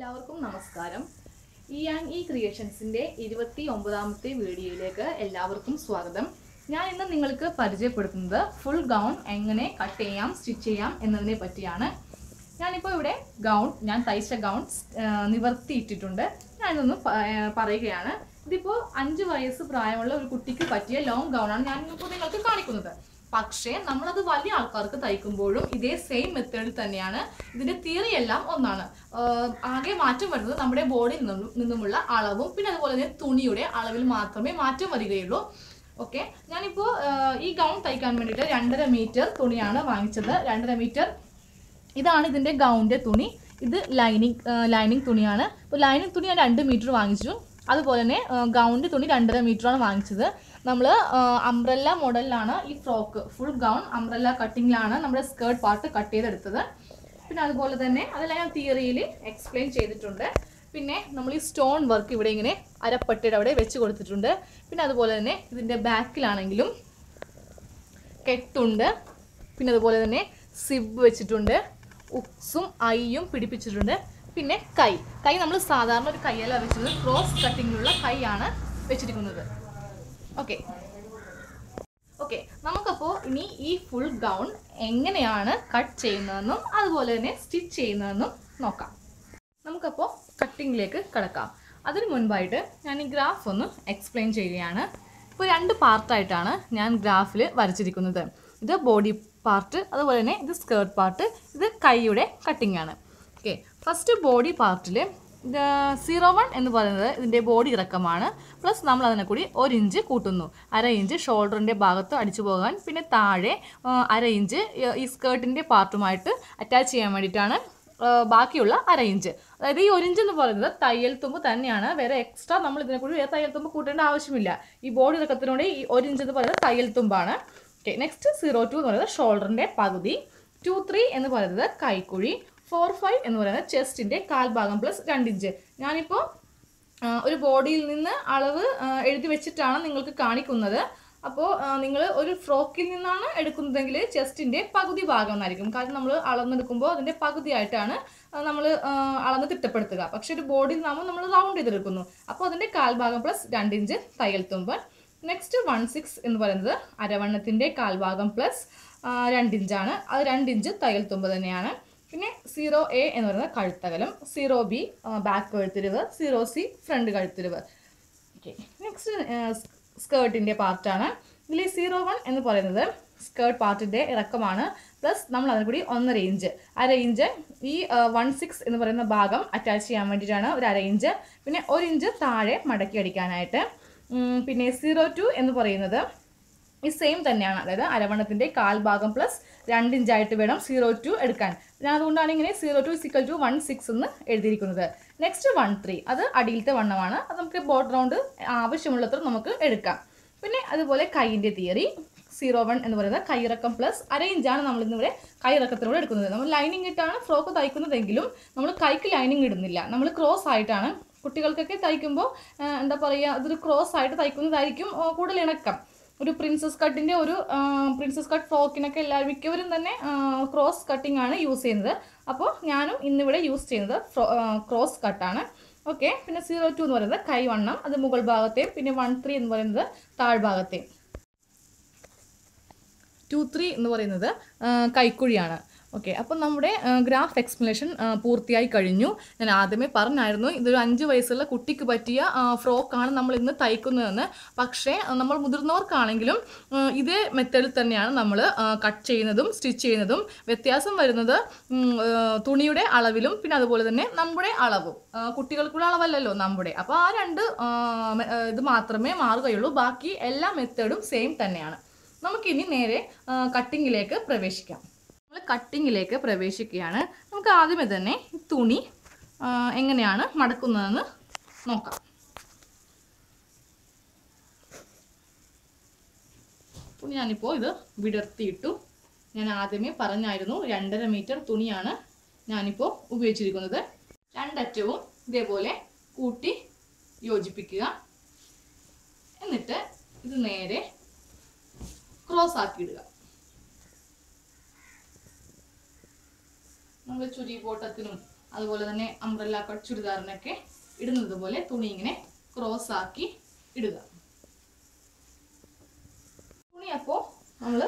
എല്ലാവർക്കും നമസ്കാരം. ഈ ക്രിയേഷൻസിന്റെ 29ാമത്തെ വീഡിയോയിലേക്ക് എല്ലാവർക്കും സ്വാഗതം. ഞാൻ ഇന്ന് നിങ്ങൾക്ക് പരിചയപ്പെടുത്തുന്നത് ഫുൾ ഗൗൺ എങ്ങനെ കട്ട് ചെയ്യാം, സ്റ്റിച്ച് ചെയ്യാം എന്നതിനെ പറ്റിയാണ്. ഞാനിപ്പോൾ ഇവിടെ ഞാൻ തയ്ച്ച ഗൗൺ നിവർത്തിയിട്ടിട്ടുണ്ട്. ഞാനിതൊന്ന് പറയുകയാണ്. ഇതിപ്പോൾ 5 വയസ്സ് പ്രായമുള്ള ഒരു കുട്ടിക്ക് പറ്റിയ ലോങ് ഗൗണാണ് ഞാൻ ഇപ്പോൾ നിങ്ങൾക്ക് കാണിക്കുന്നത്. പക്ഷേ നമ്മളത് വലിയ ആൾക്കാർക്ക് തയ്ക്കുമ്പോഴും ഇതേ സെയിം മെത്തേഡിൽ തന്നെയാണ്. ഇതിന്റെ തിയറി എല്ലാം ഒന്നാണ്. ആകെ മാറ്റം വരുന്നത് നമ്മുടെ ബോഡിയിൽ നിന്നുമുള്ള അളവും പിന്നെ അതുപോലെ തന്നെ തുണിയുടെ അളവിൽ മാത്രമേ മാറ്റം വരികയുള്ളൂ. ഓക്കെ, ഞാനിപ്പോൾ ഈ ഗൗൺ തയ്ക്കാൻ വേണ്ടിയിട്ട് 2.5 മീറ്റർ തുണിയാണ് വാങ്ങിച്ചത്. 2.5 മീറ്റർ ഇതാണ് ഇതിന്റെ ഗൗണിന്റെ തുണി. ഇത് ലൈനിങ് തുണിയാണ്. ഇപ്പോൾ ലൈനിങ് തുണി ഞാൻ 2 മീറ്റർ വാങ്ങിച്ചു. അതുപോലെ തന്നെ ഗൗണിന്റെ തുണി 2.5 മീറ്ററാണ് വാങ്ങിച്ചത്. നമ്മൾ അംബ്രല്ല മോഡലിലാണ് ഈ ഫ്രോക്ക് ഫുൾ ഗൗൺ അംബ്രല്ല കട്ടിങ്ങിലാണ് നമ്മുടെ സ്കേർട്ട് പാർട്ട് കട്ട് ചെയ്തെടുത്തത്. പിന്നെ അതുപോലെ തന്നെ അതെല്ലാം ഞാൻ തിയറിയിൽ എക്സ്പ്ലെയിൻ ചെയ്തിട്ടുണ്ട്. പിന്നെ നമ്മൾ ഈ സ്റ്റോൺ വർക്ക് ഇവിടെ ഇങ്ങനെ അരപ്പട്ടയുടെ അവിടെ വെച്ച് കൊടുത്തിട്ടുണ്ട്. പിന്നെ അതുപോലെ തന്നെ ഇതിൻ്റെ ബാക്കിലാണെങ്കിലും കെട്ടുണ്ട്. പിന്നെ അതുപോലെ തന്നെ സിബ് വെച്ചിട്ടുണ്ട്. ഉക്സും ഐയും പിടിപ്പിച്ചിട്ടുണ്ട്. പിന്നെ കൈ നമ്മൾ സാധാരണ ഒരു കൈയല്ല വെച്ചത്, ക്രോസ് കട്ടിങ്ങിലുള്ള കൈയാണ് വെച്ചിരിക്കുന്നത്. ഓക്കെ, നമുക്കപ്പോൾ ഇനി ഈ ഫുൾ ഗൗൺ എങ്ങനെയാണ് കട്ട് ചെയ്യുന്നതെന്നും അതുപോലെ തന്നെ സ്റ്റിച്ച് ചെയ്യുന്നതെന്നും നോക്കാം. നമുക്കപ്പോൾ കട്ടിങ്ങിലേക്ക് കിടക്കാം. അതിന് മുൻപായിട്ട് ഞാൻ ഈ ഗ്രാഫ് ഒന്ന് എക്സ്പ്ലെയിൻ ചെയ്യുകയാണ്. ഇപ്പോൾ 2 പാർട്ടായിട്ടാണ് ഞാൻ ഗ്രാഫിൽ വരച്ചിരിക്കുന്നത്. ഇത് ബോഡി പാർട്ട്, അതുപോലെ തന്നെ ഇത് സ്കേർട്ട് പാർട്ട്, ഇത് കൈയുടെ കട്ടിംഗ് ആണ്. ഓക്കെ, ഫസ്റ്റ് ബോഡി പാർട്ടിൽ 01 എന്ന് പറയുന്നത് ഇതിൻ്റെ ബോഡി ഇറക്കമാണ്. പ്ലസ് നമ്മൾ അതിനെ കൂടി 1 ഇഞ്ച് കൂട്ടുന്നു. 1/2 ഇഞ്ച് ഷോൾഡറിൻ്റെ ഭാഗത്ത് അടിച്ചു പോകാൻ, പിന്നെ താഴെ 1/2 ഇഞ്ച് ഈ സ്കേർട്ടിൻ്റെ പാർട്ടുമായിട്ട് അറ്റാച്ച് ചെയ്യാൻ വേണ്ടിയിട്ടാണ് ബാക്കിയുള്ള 1/2 ഇഞ്ച്. അതായത് ഈ 1 ഇഞ്ച് എന്ന് പറയുന്നത് തയ്യൽ തുമ്പ് തന്നെയാണ്. വേറെ എക്സ്ട്രാ നമ്മൾ ഇതിനെ കൂടി വേറെ തയ്യൽ തുമ്പ് കൂട്ടേണ്ട ആവശ്യമില്ല. ഈ ബോഡി ഇറക്കത്തിനോട് ഈ 1 ഇഞ്ച് എന്ന് പറയുന്നത് തയ്യൽ തുമ്പാണ്. ഓക്കെ, നെക്സ്റ്റ് 02 എന്ന് പറയുന്നത് ഷോൾഡറിൻ്റെ പകുതി, 23 എന്ന് പറയുന്നത് കൈക്കുഴി, 45 എന്ന് പറയുന്നത് ചെസ്റ്റിൻ്റെ കാൽഭാഗം പ്ലസ് 2 ഇഞ്ച്. ഞാനിപ്പോൾ ഒരു ബോഡിയിൽ നിന്ന് അളവ് എഴുതി വെച്ചിട്ടാണ് നിങ്ങൾക്ക് കാണിക്കുന്നത്. അപ്പോൾ നിങ്ങൾ ഒരു ഫ്രോക്കിൽ നിന്നാണ് എടുക്കുന്നതെങ്കിൽ ചെസ്റ്റിൻ്റെ പകുതി ഭാഗം എന്നായിരിക്കും. കാരണം നമ്മൾ അളന്നെടുക്കുമ്പോൾ അതിൻ്റെ പകുതിയായിട്ടാണ് നമ്മൾ അളന്ന് തിട്ടപ്പെടുത്തുക. പക്ഷെ ഒരു ബോഡിയിൽ നിന്നാകുമ്പോൾ നമ്മൾ റൗണ്ട് ചെയ്തെടുക്കുന്നു. അപ്പോൾ അതിൻ്റെ കാൽഭാഗം പ്ലസ് 2 ഇഞ്ച് തയ്യൽ തുമ്പ്. നെക്സ്റ്റ് 16 എന്ന് പറയുന്നത് അരവണ്ണത്തിൻ്റെ കാൽഭാഗം പ്ലസ് 2 ഇഞ്ചാണ്. അത് 2 ഇഞ്ച് തയ്യൽ തുമ്പ് തന്നെയാണ്. പിന്നെ 0A എന്ന് പറയുന്നത് കഴുത്തകലം, 0B ബാക്ക് കഴുത്തിരിവ്, 0C ഫ്രണ്ട് കഴുത്തിരിവ്. ഓക്കെ, നെക്സ്റ്റ് സ്കേർട്ടിൻ്റെ പാർട്ടാണ്. ഇതിൽ 01 എന്ന് പറയുന്നത് സ്കേർട്ട് പാർട്ടിൻ്റെ ഇറക്കമാണ്. പ്ലസ് നമ്മൾ അതിന് കൂടി 1/2 ഇഞ്ച്, 1/2 ഇഞ്ച് ഈ 16 എന്ന് പറയുന്ന ഭാഗം അറ്റാച്ച് ചെയ്യാൻ വേണ്ടിയിട്ടാണ് ഒരു 1/2 ഇഞ്ച്. പിന്നെ 1 ഇഞ്ച് താഴെ മടക്കി അടിക്കാനായിട്ട്. പിന്നെ 02 എന്ന് പറയുന്നത് ഈ സെയിം തന്നെയാണ്. അതായത് അരവണ്ണത്തിൻ്റെ കാൽഭാഗം പ്ലസ് 2 ഇഞ്ചായിട്ട് വേണം 02 എടുക്കാൻ. ഞാൻ അതുകൊണ്ടാണ് ഇങ്ങനെ 02 = 16 എന്ന് എഴുതിയിരിക്കുന്നത്. നെക്സ്റ്റ് 13 അത് അടിയിലത്തെ വണ്ണമാണ്. അത് നമുക്ക് ബോർഡർ റൗണ്ട് ആവശ്യമുള്ളത്ര നമുക്ക് എടുക്കാം. പിന്നെ അതുപോലെ കൈയിൻ്റെ തിയറി 01 എന്ന് പറയുന്നത് കൈയിറക്കം പ്ലസ് 1/2 ഇഞ്ചാണ് നമ്മളിന്നിവിടെ കൈയിറക്കത്തിലൂടെ എടുക്കുന്നത്. നമ്മൾ ലൈനിങ് ഇട്ടാണ് ഫ്രോക്ക് തയ്ക്കുന്നതെങ്കിലും നമ്മൾ കൈക്ക് ലൈനിങ് ഇടുന്നില്ല. നമ്മൾ ക്രോസ് ആയിട്ടാണ് കുട്ടികൾക്കൊക്കെ തയ്ക്കുമ്പോൾ എന്താ പറയുക, അതൊരു ക്രോസ് ആയിട്ട് തയ്ക്കുന്നതായിരിക്കും കൂടുതൽ ഇണക്കം. ഒരു പ്രിൻസസ് കട്ട് ഫ്രോക്കിനൊക്കെ മിക്കവരും തന്നെ ക്രോസ് കട്ടിംഗ് ആണ് യൂസ് ചെയ്യുന്നത്. അപ്പോൾ ഞാനും ഇന്നിവിടെ യൂസ് ചെയ്യുന്നത് ക്രോസ് കട്ടാണ്. ഓക്കെ, പിന്നെ 02 എന്ന് പറയുന്നത് കൈവണ്ണം, അത് മുകൾ ഭാഗത്തെയും, പിന്നെ 13 എന്ന് പറയുന്നത് താഴ്ഭാഗത്തെയും, 23 എന്ന് പറയുന്നത് കൈക്കുഴിയാണ്. ഓക്കെ, അപ്പം നമ്മുടെ ഗ്രാഫ് എക്സ്പ്ലനേഷൻ പൂർത്തിയായി കഴിഞ്ഞു. ഞാൻ ആദ്യമേ പറഞ്ഞായിരുന്നു ഇതൊരു 5 വയസ്സുള്ള കുട്ടിക്ക് പറ്റിയ ഫ്രോക്കാണ് നമ്മൾ ഇന്ന് തയ്ക്കുന്നതെന്ന്. പക്ഷേ നമ്മൾ മുതിർന്നവർക്കാണെങ്കിലും ഇതേ മെത്തേഡിൽ തന്നെയാണ് നമ്മൾ കട്ട് ചെയ്യുന്നതും സ്റ്റിച്ച് ചെയ്യുന്നതും. വ്യത്യാസം വരുന്നത് തുണിയുടെ അളവിലും പിന്നെ അതുപോലെ തന്നെ നമ്മുടെ അളവും. കുട്ടികൾക്കുള്ള അളവല്ലല്ലോ നമ്മുടെ. അപ്പോൾ ആ 2 ഇത് മാത്രമേ മാറുകയുള്ളൂ. ബാക്കി എല്ലാ മെത്തേഡും സെയിം തന്നെയാണ്. നമുക്കിനി നേരെ കട്ടിങ്ങിലേക്ക് പ്രവേശിക്കാം. കട്ടിങ്ങിലേക്ക് പ്രവേശിക്കുകയാണ്. നമുക്ക് ആദ്യമേ തന്നെ തുണി എങ്ങനെയാണ് മടക്കുന്നതെന്ന് നോക്കാം. തുണി ഞാനിപ്പോൾ ഇത് വിടർത്തിയിട്ടു. ഞാൻ ആദ്യമേ പറഞ്ഞായിരുന്നു 2.5 മീറ്റർ തുണിയാണ് ഞാനിപ്പോൾ ഉപയോഗിച്ചിരിക്കുന്നത്. 2 അറ്റവും ഇതേപോലെ കൂട്ടി യോജിപ്പിക്കുക. എന്നിട്ട് ഇത് നേരെ ക്രോസ് ആക്കിയിടുക. നമ്മൾ ചുരി പോട്ടത്തിനും അതുപോലെ തന്നെ അംബ്രല്ല കട്ട് ചുരിദാറിനൊക്കെ ഇടുന്നത് പോലെ തുണി ഇങ്ങനെ ക്രോസ് ആക്കി ഇടുക. തുണി അപ്പോൾ നമ്മൾ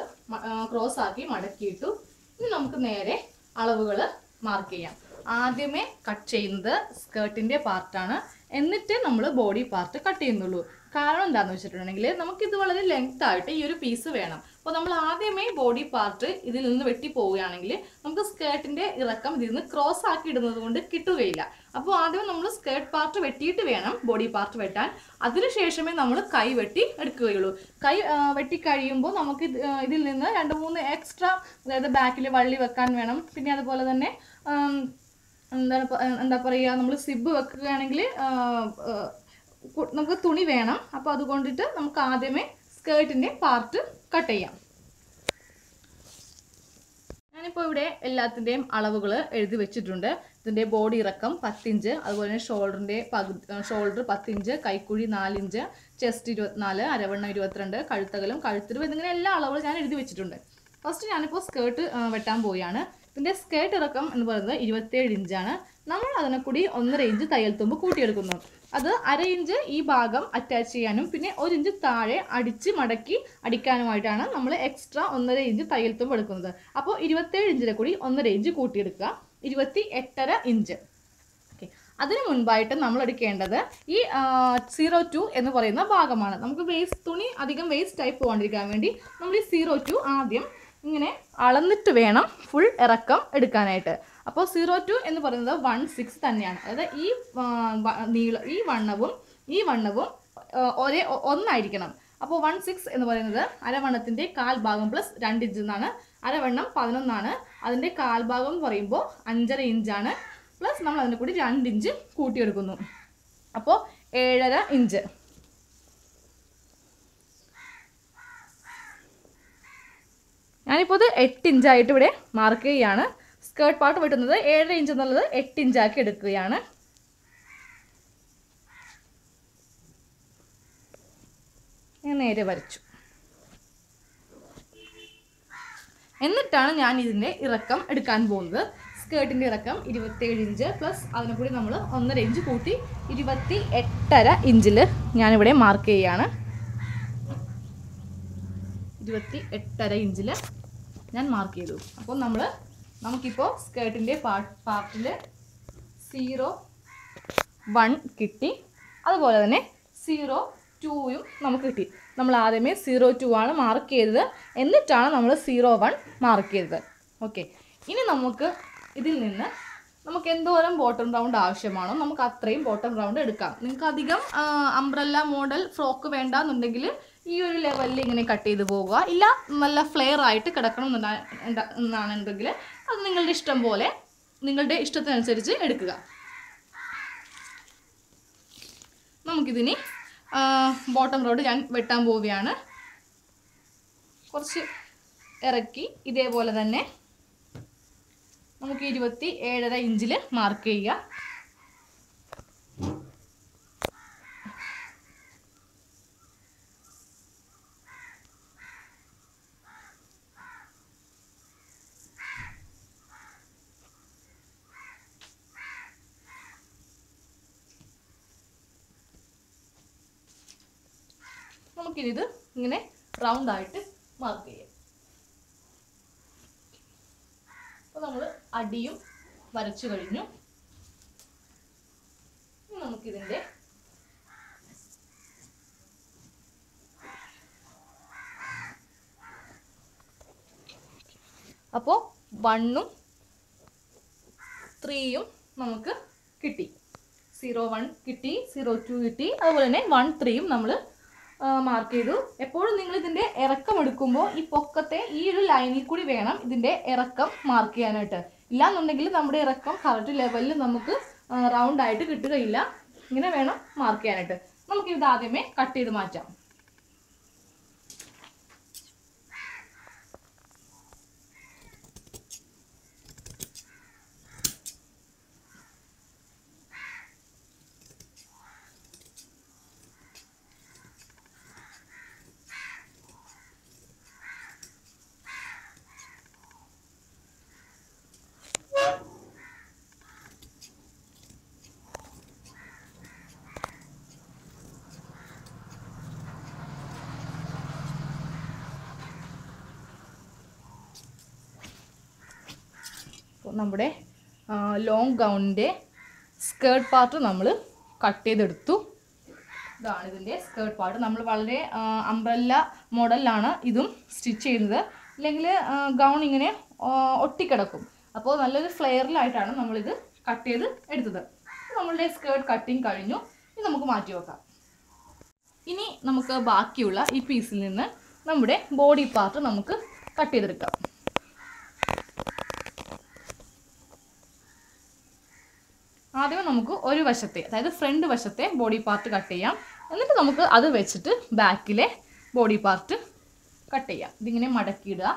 ക്രോസ് ആക്കി മടക്കിയിട്ടു. ഇനി നമുക്ക് നേരെ അളവുകൾ മാർക്ക് ചെയ്യാം. ആദ്യമേ കട്ട് ചെയ്യുന്നത് സ്കേർട്ടിൻ്റെ പാർട്ടാണ്, എന്നിട്ട് നമ്മൾ ബോഡി പാർട്ട് കട്ട് ചെയ്യുന്നുള്ളൂ. കാരണം എന്താണെന്ന് വെച്ചിട്ടുണ്ടെങ്കിൽ നമുക്കിത് വളരെ ലെങ്ത് ആയിട്ട് ഈ ഒരു പീസ് വേണം. അപ്പോൾ നമ്മൾ ആദ്യമേ ബോഡി പാർട്ട് ഇതിൽ നിന്ന് വെട്ടി പോവുകയാണെങ്കിൽ നമുക്ക് സ്കേർട്ടിൻ്റെ ഇറക്കം ഇതിൽ നിന്ന് ക്രോസ് ആക്കി ഇടുന്നത് കൊണ്ട് കിട്ടുകയില്ല. അപ്പോൾ ആദ്യം നമ്മൾ സ്കേർട്ട് പാർട്ട് വെട്ടിയിട്ട് വേണം ബോഡി പാർട്ട് വെട്ടാൻ. അതിനുശേഷമേ നമ്മൾ കൈ വെട്ടി എടുക്കുകയുള്ളൂ. കൈ വെട്ടി കഴിയുമ്പോൾ നമുക്ക് ഇതിൽ നിന്ന് 2-3 എക്സ്ട്രാ, അതായത് ബാക്കിൽ വള്ളി വെക്കാൻ വേണം. പിന്നെ അതുപോലെ തന്നെ എന്താ പറയുക, നമ്മൾ സിബ് വെക്കുകയാണെങ്കിൽ നമുക്ക് തുണി വേണം. അപ്പോൾ അതുകൊണ്ടിട്ട് നമുക്ക് ആദ്യമേ സ്കേർട്ടിൻ്റെ പാർട്ട് കട്ട് ചെയ്യാം. ഞാനിപ്പോൾ ഇവിടെ എല്ലാത്തിൻ്റെയും അളവുകൾ എഴുതി വെച്ചിട്ടുണ്ട്. ഇതിൻ്റെ ബോഡി ഇറക്കം 10 ഇഞ്ച്, അതുപോലെ തന്നെ ഷോൾഡർ 10 ഇഞ്ച്, കൈക്കുഴി 4 ഇഞ്ച്, ചെസ്റ്റ് 24, അരവണ്ണം 22, കഴുത്തകലും കഴുത്തിലും എന്നിങ്ങനെ എല്ലാ അളവുകളും ഞാൻ എഴുതി വെച്ചിട്ടുണ്ട്. ഫസ്റ്റ് ഞാനിപ്പോൾ സ്കേർട്ട് വെട്ടാൻ പോവുകയാണ്. ഇതിൻ്റെ സ്കേർട്ട് ഇറക്കം എന്ന് പറയുന്നത് 27 ഇഞ്ചാണ്. നമ്മൾ അതിനെ കൂടി 1.5 ഇഞ്ച് തയ്യൽ തുമ്പ് കൂട്ടിയെടുക്കുന്നു. അത് 1/2 ഇഞ്ച് ഈ ഭാഗം അറ്റാച്ച് ചെയ്യാനും പിന്നെ 1 ഇഞ്ച് താഴെ അടിച്ച് മടക്കി അടിക്കാനുമായിട്ടാണ് നമ്മൾ എക്സ്ട്രാ 1.5 ഇഞ്ച് തയ്യൽ തുമ്പ് എടുക്കുന്നത്. അപ്പോൾ 27 ഇഞ്ചിനെ കൂടി 1.5 ഇഞ്ച് കൂട്ടിയെടുക്കുക, 28.5 ഇഞ്ച്. ഓക്കെ, അതിന് മുൻപായിട്ട് നമ്മൾ എടുക്കേണ്ടത് ഈ 02 എന്ന് പറയുന്ന ഭാഗമാണ്. നമുക്ക് തുണി അധികം വേസ്റ്റ് ആയി പോകാണ്ടിരിക്കാൻ വേണ്ടി നമ്മൾ ഈ 02 ആദ്യം ഇങ്ങനെ അളന്നിട്ട് വേണം ഫുൾ ഇറക്കം എടുക്കാനായിട്ട്. അപ്പോൾ 02 എന്ന് പറയുന്നത് 16 തന്നെയാണ്. അതായത് ഈ വണ്ണവും ഒരേ ഒന്നായിരിക്കണം. അപ്പോൾ 16 എന്ന് പറയുന്നത് അരവണ്ണത്തിൻ്റെ കാൽഭാഗം പ്ലസ് 2 ഇഞ്ച് എന്നാണ്. അരവണ്ണം 11 ആണ്. അതിൻ്റെ കാൽഭാഗം എന്ന് പറയുമ്പോൾ 5.5 ഇഞ്ചാണ്. പ്ലസ് നമ്മൾ അതിനെ കൂടി 2 ഇഞ്ച് കൂട്ടിയെടുക്കുന്നു. അപ്പോൾ 7.5 ഇഞ്ച്. ഞാനിപ്പോൾ ഇത് 8 ഇഞ്ചായിട്ട് ഇവിടെ മാർക്ക് ചെയ്യുകയാണ്. സ്കേർട്ട് പാർട്ട് വെട്ടുന്നത് 7.5 ഇഞ്ച് എന്നുള്ളത് 8 ഇഞ്ചാക്കി എടുക്കുകയാണ്. ഞാൻ നേരെ വരച്ചു. എന്നിട്ടാണ് ഞാൻ ഇതിൻ്റെ ഇറക്കം എടുക്കാൻ പോകുന്നത്. സ്കേർട്ടിൻ്റെ ഇറക്കം 27 ഇഞ്ച് പ്ലസ് അതിനെ കൂടി നമ്മൾ 1.5 ഇഞ്ച് കൂട്ടി 28.5 ഇഞ്ചിൽ ഞാനിവിടെ മാർക്ക് ചെയ്യുകയാണ്. 28.5 ഇഞ്ചിൽ ഞാൻ മാർക്ക് ചെയ്തു. അപ്പോൾ നമുക്കിപ്പോൾ സ്കേർട്ടിൻ്റെ പാർട്ടിൽ 01 കിട്ടി. അതുപോലെ തന്നെ 02യും നമുക്ക് കിട്ടി. നമ്മൾ ആദ്യമേ 02 ആണ് മാർക്ക് ചെയ്തത്, എന്നിട്ടാണ് നമ്മൾ 01 മാർക്ക് ചെയ്തത്. ഓക്കെ, ഇനി നമുക്ക് ഇതിൽ നിന്ന് നമുക്ക് എന്തോരം ബോട്ടം റൗണ്ട് ആവശ്യമാണോ നമുക്ക് അത്രയും ബോട്ടം റൗണ്ട് എടുക്കാം. നിങ്ങൾക്ക് അധികം അംബ്രല്ല മോഡൽ ഫ്രോക്ക് വേണ്ടാന്നുണ്ടെങ്കിൽ ഈ ഒരു ലെവലിൽ ഇങ്ങനെ കട്ട് ചെയ്ത് പോകുക. ഇല്ല നല്ല ഫ്ലെയർ ആയിട്ട് കിടക്കണം എന്നാണെന്നുണ്ടെങ്കിൽ അത് നിങ്ങളുടെ ഇഷ്ടം പോലെ നിങ്ങളുടെ ഇഷ്ടത്തിനനുസരിച്ച് എടുക്കുക. നമുക്കിതിന് ബോട്ടം റൗണ്ട് ഞാൻ വെട്ടാൻ പോവുകയാണ്. കുറച്ച് ഇറക്കി ഇതേപോലെ തന്നെ നമുക്ക് 27.5 ഇഞ്ചിൽ മാർക്ക് ചെയ്യുക. നമുക്കിത് ഇങ്ങനെ റൗണ്ട് ആയിട്ട് മാർക്ക് ചെയ്യാം. അപ്പോൾ നമ്മൾ അടിയും വരച്ചു കഴിഞ്ഞു. നമുക്കിതിൻ്റെ അപ്പോൾ 1ഉം 3യും നമുക്ക് കിട്ടി. 01 കിട്ടി, 02 കിട്ടി, അതുപോലെ തന്നെ 1, 3യും നമ്മൾ മാർക്ക് ചെയ്തു. എപ്പോഴും നിങ്ങൾ ഇതിൻ്റെ ഇറക്കം എടുക്കുമ്പോൾ ഈ പൊക്കത്തെ ഈ ഒരു ലൈനിൽ കൂടി വേണം ഇതിൻ്റെ ഇറക്കം മാർക്ക് ചെയ്യാനായിട്ട്. ഇല്ലാന്നുണ്ടെങ്കിൽ നമ്മുടെ ഇറക്കം കറക്റ്റ് ലെവലിൽ നമുക്ക് റൗണ്ട് ആയിട്ട് കിട്ടുകയില്ല. ഇങ്ങനെ വേണം മാർക്ക് ചെയ്യാനായിട്ട്. നമുക്കിത് ആദ്യമേ കട്ട് ചെയ്ത് മാറ്റാം. അപ്പോൾ നമ്മുടെ ലോങ് ഗൗണിൻ്റെ സ്കേർട്ട് പാർട്ട് നമ്മൾ കട്ട് ചെയ്തെടുത്തു. ഇതാണ് ഇതിൻ്റെ സ്കേർട്ട് പാർട്ട്. നമ്മൾ വളരെ അംബ്രല്ല മോഡലിലാണ് ഇതും സ്റ്റിച്ച് ചെയ്യുന്നത്. അല്ലെങ്കിൽ ഗൗൺ ഇങ്ങനെ ഒട്ടിക്കിടക്കും. അപ്പോൾ നല്ലൊരു ഫ്ലെയറിലായിട്ടാണ് നമ്മളിത് കട്ട് ചെയ്ത് എടുത്തത്. നമ്മളുടെ സ്കേർട്ട് കട്ടിങ് കഴിഞ്ഞു. ഇനി നമുക്ക് മാറ്റി വെക്കാം. ഇനി നമുക്ക് ബാക്കിയുള്ള ഈ പീസിൽ നിന്ന് നമ്മുടെ ബോഡി പാർട്ട് നമുക്ക് കട്ട് ചെയ്തെടുക്കാം. ആദ്യം നമുക്ക് ഒരു വശത്തെ, അതായത് ഫ്രണ്ട് വശത്തെ ബോഡി പാർട്ട് കട്ട് ചെയ്യാം. എന്നിട്ട് നമുക്ക് അത് വെച്ചിട്ട് ബാക്കിലെ ബോഡി പാർട്ട് കട്ട് ചെയ്യാം. ഇതിങ്ങനെ മടക്കിയിടുക.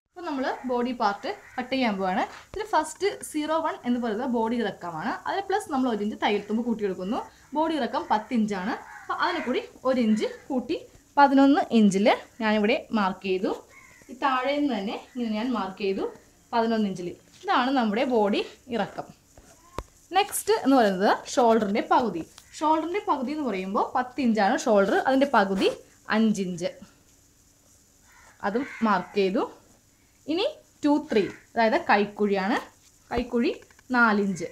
അപ്പോൾ നമ്മൾ ബോഡി പാർട്ട് കട്ട് ചെയ്യാൻ പോവാണ്. ഇതിൽ ഫസ്റ്റ് 01 എന്ന് പറയുന്നത് ബോഡി ഇറക്കമാണ്. അതിൽ പ്ലസ് നമ്മൾ 1 ഇഞ്ച് തയ്യൽ തുമ്പ് കൂട്ടിയെടുക്കുന്നു. ബോഡി ഇറക്കം 10 ഇഞ്ചാണ്. അപ്പോൾ അതിനെ കൂടി 1 ഇഞ്ച് കൂട്ടി 11 ഇഞ്ചിൽ ഞാനിവിടെ മാർക്ക് ചെയ്തു. ഈ താഴെ നിന്ന് തന്നെ ഇങ്ങനെ ഞാൻ മാർക്ക് ചെയ്തു 11 ഇഞ്ചിൽ. ഇതാണ് നമ്മുടെ ബോഡി ഇറക്കം. നെക്സ്റ്റ് എന്ന് പറയുന്നത് ഷോൾഡറിൻ്റെ പകുതി. ഷോൾഡറിൻ്റെ പകുതി എന്ന് പറയുമ്പോൾ 10 ഇഞ്ചാണ് ഷോൾഡർ. അതിൻ്റെ പകുതി 5 ഇഞ്ച്, അതും മാർക്ക് ചെയ്തു. ഇനി 2-3, അതായത് കൈക്കുഴിയാണ്. കൈക്കുഴി 4 ഇഞ്ച്.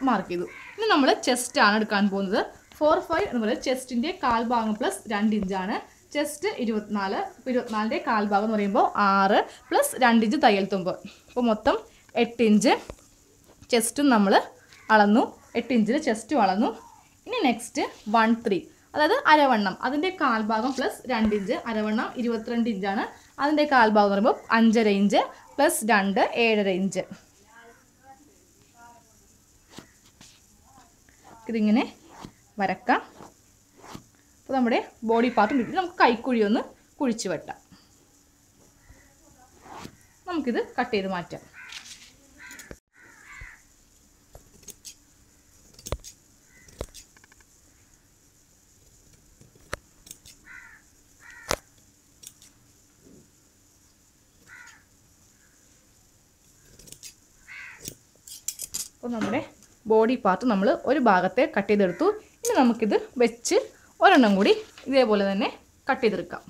മാർക്ക് ചെയ്തു. ഇനി നമ്മൾ ചെസ്റ്റാണ് എടുക്കാൻ പോകുന്നത്. 4-5 എന്ന് പറയുന്നത് ചെസ്റ്റിൻ്റെ കാൽഭാഗം പ്ലസ് 2 ഇഞ്ചാണ്. ചെസ്റ്റ് 24. അപ്പോൾ 24ൻ്റെ കാൽഭാഗം എന്ന് പറയുമ്പോൾ 6 പ്ലസ് 2 ഇഞ്ച് തയ്യൽ തുമ്പ്. അപ്പോൾ മൊത്തം 8 ഇഞ്ച് ചെസ്റ്റും നമ്മൾ അളന്നു. 8 ഇഞ്ചിൽ ചെസ്റ്റും അളന്നു. ഇനി നെക്സ്റ്റ് 1-3, അതായത് അരവണ്ണം. അതിൻ്റെ കാൽഭാഗം പ്ലസ് 2 ഇഞ്ച്. അരവണ്ണം 22 ഇഞ്ചാണ്. അതിൻ്റെ കാൽഭാഗം എന്ന് പറയുമ്പോൾ 5.5 ഇഞ്ച് പ്ലസ് 2 7.5 ഇഞ്ച്. ഇതിങ്ങനെ വരക്കാം. അപ്പോൾ നമ്മുടെ ബോഡി പാർട്ടും കിട്ടി. നമുക്ക് കൈക്കുഴി ഒന്ന് കുഴിച്ച് വെട്ടാം. നമുക്കിത് കട്ട് ചെയ്ത് മാറ്റാം. അപ്പോൾ നമ്മുടെ ബോഡി പാർട്ട് നമ്മൾ ഒരു ഭാഗത്തെ കട്ട് ചെയ്തെടുത്തു. ഇനി നമുക്കിത് വെച്ച് ഒരെണ്ണം കൂടി ഇതേപോലെ തന്നെ കട്ട് ചെയ്തെടുക്കാം.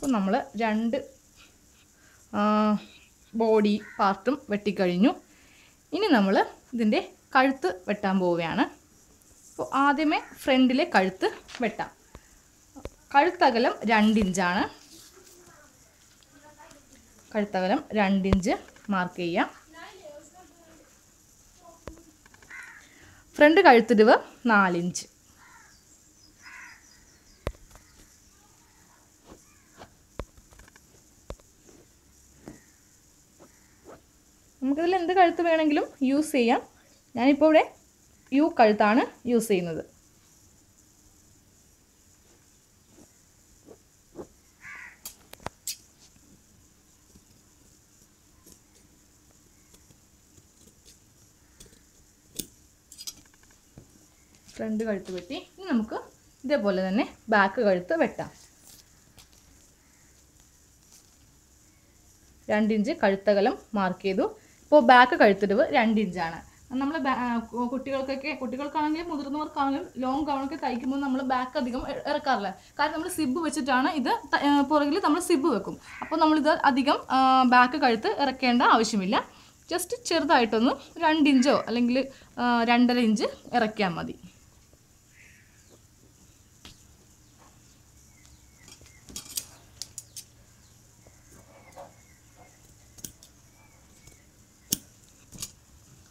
അപ്പോൾ നമ്മൾ 2 ബോഡി പാർട്ടും വെട്ടിക്കഴിഞ്ഞു. ഇനി നമ്മൾ ഇതിൻ്റെ കഴുത്ത് വെട്ടാൻ പോവുകയാണ്. അപ്പോൾ ആദ്യമേ ഫ്രണ്ടിലെ കഴുത്ത് വെട്ടാം. കഴുത്തകലം 2 ഇഞ്ചാണ്. കഴുത്തകലം 2 ഇഞ്ച് മാർക്ക് ചെയ്യാം. ഫ്രണ്ട് കഴുത്തിരിവ് 4 ഇഞ്ച്. നമുക്കിതിൽ എന്ത് കഴുത്ത് വേണമെങ്കിലും യൂസ് ചെയ്യാം. ഞാനിപ്പോൾ ഇവിടെ യു കഴുത്താണ് യൂസ് ചെയ്യുന്നത്. ഫ്രണ്ട് കഴുത്ത് വെട്ടി. ഇനി നമുക്ക് ഇതേപോലെ തന്നെ ബാക്ക് കഴുത്ത് വെട്ടാം. 2 ഇഞ്ച് കഴുത്തകലം മാർക്ക് ചെയ്തു. ഇപ്പോൾ ബാക്ക് കഴുത്തിരിവ് 2 ഇഞ്ചാണ്. നമ്മൾ കുട്ടികൾക്കാണെങ്കിലും മുതിർന്നവർക്കാണെങ്കിലും ലോങ് ഗൗണൊക്കെ തയ്ക്കുമ്പോൾ നമ്മൾ ബാക്ക് അധികം ഇറക്കാറില്ല. കാരണം നമ്മൾ സിബ് വെച്ചിട്ടാണ് ഇത് പുറകിൽ നമ്മൾ സിബ് വെക്കും. അപ്പോൾ നമ്മളിത് അധികം ബാക്ക് കഴുത്ത് ഇറക്കേണ്ട ആവശ്യമില്ല. ജസ്റ്റ് ചെറുതായിട്ടൊന്ന് 2 ഇഞ്ചോ അല്ലെങ്കിൽ 2.5 ഇഞ്ച് ഇറക്കിയാൽ മതി.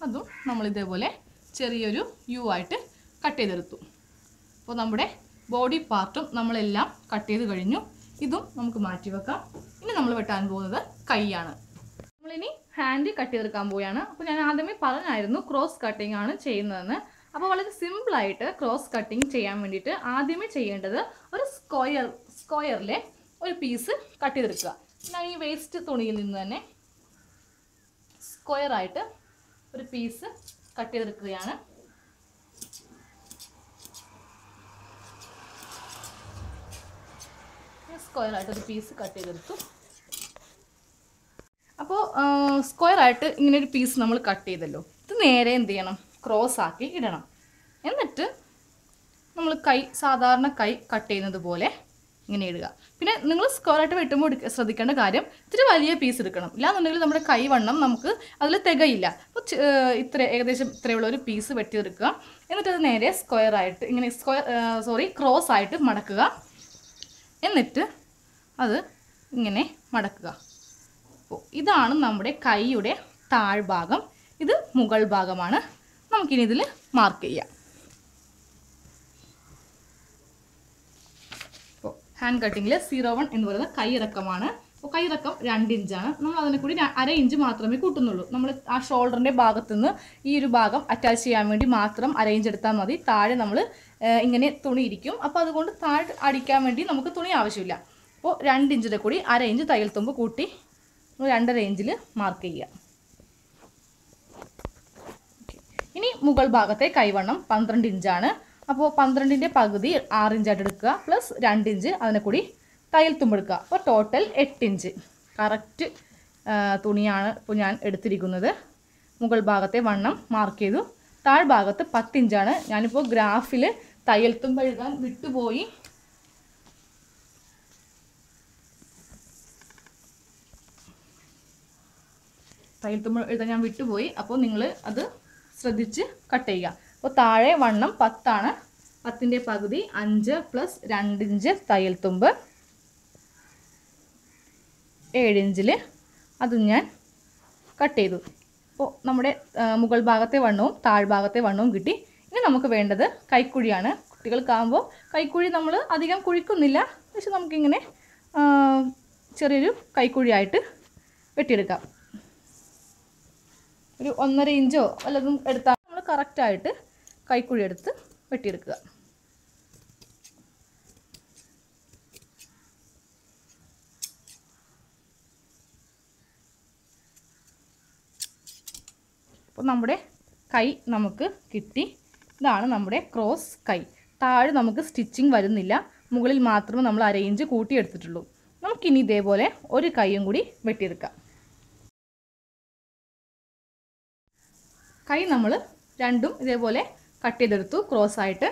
അതും നമ്മൾ ഇതേപോലെ ചെറിയൊരു യു ആയിട്ട് കട്ട് ചെയ്തെടുത്തു. അപ്പോൾ നമ്മുടെ ബോഡി പാർട്ടും നമ്മളെല്ലാം കട്ട് ചെയ്ത് കഴിഞ്ഞു. ഇതും നമുക്ക് മാറ്റി വെക്കാം. ഇനി നമ്മൾ വെട്ടാൻ പോകുന്നത് കൈയാണ്. നമ്മളിനി ഹാൻഡ് കട്ട് ചെയ്തെടുക്കാൻ പോവുകയാണ്. അപ്പോൾ ഞാൻ ആദ്യമേ പറഞ്ഞായിരുന്നു ക്രോസ് കട്ടിംഗ് ആണ് ചെയ്യുന്നതെന്ന്. അപ്പോൾ വളരെ സിമ്പിളായിട്ട് ക്രോസ് കട്ടിങ് ചെയ്യാൻ വേണ്ടിയിട്ട് ആദ്യമേ ചെയ്യേണ്ടത് ഒരു സ്ക്വയറിലെ ഒരു പീസ് കട്ട് ചെയ്തെടുക്കുക. ഞാൻ ഈ വേസ്റ്റ് തുണിയിൽ നിന്ന് തന്നെ സ്ക്വയറായിട്ട് ഒരു പീസ് കട്ട് ചെയ്തെടുക്കുകയാണ്. സ്ക്വയറായിട്ടൊരു പീസ് കട്ട് ചെയ്തെടുത്തു. അപ്പോൾ സ്ക്വയറായിട്ട് ഇങ്ങനെ ഒരു പീസ് നമ്മൾ കട്ട് ചെയ്തല്ലോ, ഇത് നേരെ എന്ത് ചെയ്യണം, ക്രോസ് ആക്കി ഇടണം. എന്നിട്ട് നമ്മൾ സാധാരണ കൈ കട്ട് ചെയ്യുന്നത് പോലെ ഇങ്ങനെ ഇടുക. പിന്നെ നിങ്ങൾ സ്ക്വയറായിട്ട് വെട്ടുമ്പോൾ ശ്രദ്ധിക്കേണ്ട കാര്യം ഇത്തിരി വലിയ പീസ് എടുക്കണം. ഇല്ലാന്നുണ്ടെങ്കിൽ നമ്മുടെ കൈ വണ്ണം നമുക്ക് അതിൽ തികയില്ല. അപ്പോൾ ഏകദേശം ഇത്രയുള്ള ഒരു പീസ് വെട്ടിയെടുക്കുക. എന്നിട്ട് അത് നേരെ സ്ക്വയറായിട്ട് ഇങ്ങനെ ക്രോസ് ആയിട്ട് മടക്കുക. എന്നിട്ട് അത് ഇങ്ങനെ മടക്കുക. അപ്പോൾ ഇതാണ് നമ്മുടെ കൈയുടെ താഴ്ഭാഗം. ഇത് മുകൾ ഭാഗമാണ്. നമുക്കിനി ഇതിൽ മാർക്ക് ചെയ്യാം. അപ്പോൾ ഹാൻഡ് കട്ടിങ്ങിൽ 01 എന്ന് പറയുന്നത് കൈയിറക്കമാണ്. അപ്പോൾ കൈയിറക്കം 2 ഇഞ്ചാണ്. നമ്മൾ അതിനെ കൂടി 1/2 ഇഞ്ച് മാത്രമേ കൂട്ടുന്നുള്ളൂ. നമ്മൾ ആ ഷോൾഡറിൻ്റെ ഭാഗത്തു നിന്ന് ഈ ഒരു ഭാഗം അറ്റാച്ച് ചെയ്യാൻ വേണ്ടി മാത്രം 1/2 ഇഞ്ച് എടുത്താൽ മതി. താഴെ നമ്മൾ ഇങ്ങനെ തുണി ഇരിക്കും. അപ്പോൾ അതുകൊണ്ട് താഴെ അടിക്കാൻ വേണ്ടി നമുക്ക് തുണി ആവശ്യമില്ല. അപ്പോൾ 2 ഇഞ്ചിൻ്റെ കൂടി 1/2 ഇഞ്ച് തയ്യൽ തുമ്പ് കൂട്ടി 2.5 ഇഞ്ചിൽ മാർക്ക് ചെയ്യുക. ഇനി മുകൾ ഭാഗത്തെ കൈവണ്ണം 12 ഇഞ്ചാണ്. അപ്പോൾ 12ൻ്റെ പകുതി 6 ഇഞ്ചായിട്ട് എടുക്കുക, പ്ലസ് 2 ഇഞ്ച് അതിനെ കൂടി തയ്യൽ തുമ്പെടുക്കുക. അപ്പോൾ ടോട്ടൽ 8 ഇഞ്ച് കറക്റ്റ് തുണിയാണ് ഇപ്പോൾ ഞാൻ എടുത്തിരിക്കുന്നത്. മുകൾ ഭാഗത്തെ വണ്ണം മാർക്ക് ചെയ്തു. താഴ്ഭാഗത്ത് 10 ഇഞ്ചാണ്. ഞാനിപ്പോൾ ഗ്രാഫിൽ തയ്യൽ തുമ്പ് എഴുതാൻ വിട്ടുപോയി. തയ്യൽ തുമ്പ് എഴുതാൻ ഞാൻ വിട്ടുപോയി. അപ്പോൾ നിങ്ങൾ അത് ശ്രദ്ധിച്ച് കട്ട് ചെയ്യുക. അപ്പോൾ താഴെ വണ്ണം 10 ആണ്. 10ൻ്റെ പകുതി 5 പ്ലസ് 2 ഇഞ്ച് തയ്യൽ തുമ്പ് 7 ഇഞ്ചിൽ അതും ഞാൻ കട്ട് ചെയ്തു. അപ്പോൾ നമ്മുടെ മുകൾ ഭാഗത്തെ വണ്ണവും താഴ്ഭാഗത്തെ വണ്ണവും കിട്ടി. ഇനി നമുക്ക് വേണ്ടത് കൈക്കുഴിയാണ്. കുട്ടികൾക്കാകുമ്പോൾ കൈക്കുഴി നമ്മൾ അധികം കുഴിക്കുന്നില്ല, പക്ഷെ നമുക്കിങ്ങനെ ചെറിയൊരു കൈക്കുഴിയായിട്ട് വെട്ടിയെടുക്കാം. ഒരു 1.5 ഇഞ്ചോ വല്ലതും എടുത്താൽ നമ്മൾ കറക്റ്റായിട്ട് കൈക്കുഴി എടുത്ത് വെട്ടിയെടുക്കുക. അപ്പോൾ നമ്മുടെ കൈ നമുക്ക് കിട്ടി. ഇതാണ് നമ്മുടെ ക്രോസ് കൈ. താഴെ നമുക്ക് സ്റ്റിച്ചിങ് വരുന്നില്ല, മുകളിൽ മാത്രമേ നമ്മൾ 1/2 ഇഞ്ച് കൂട്ടിയെടുത്തിട്ടുള്ളൂ. നമുക്കിനി ഇതേപോലെ ഒരു കൈയും കൂടി വെട്ടിയെടുക്കാം. കൈ നമ്മൾ രണ്ടും ഇതേപോലെ കട്ട് ചെയ്തെടുത്തു ക്രോസ് ആയിട്ട്.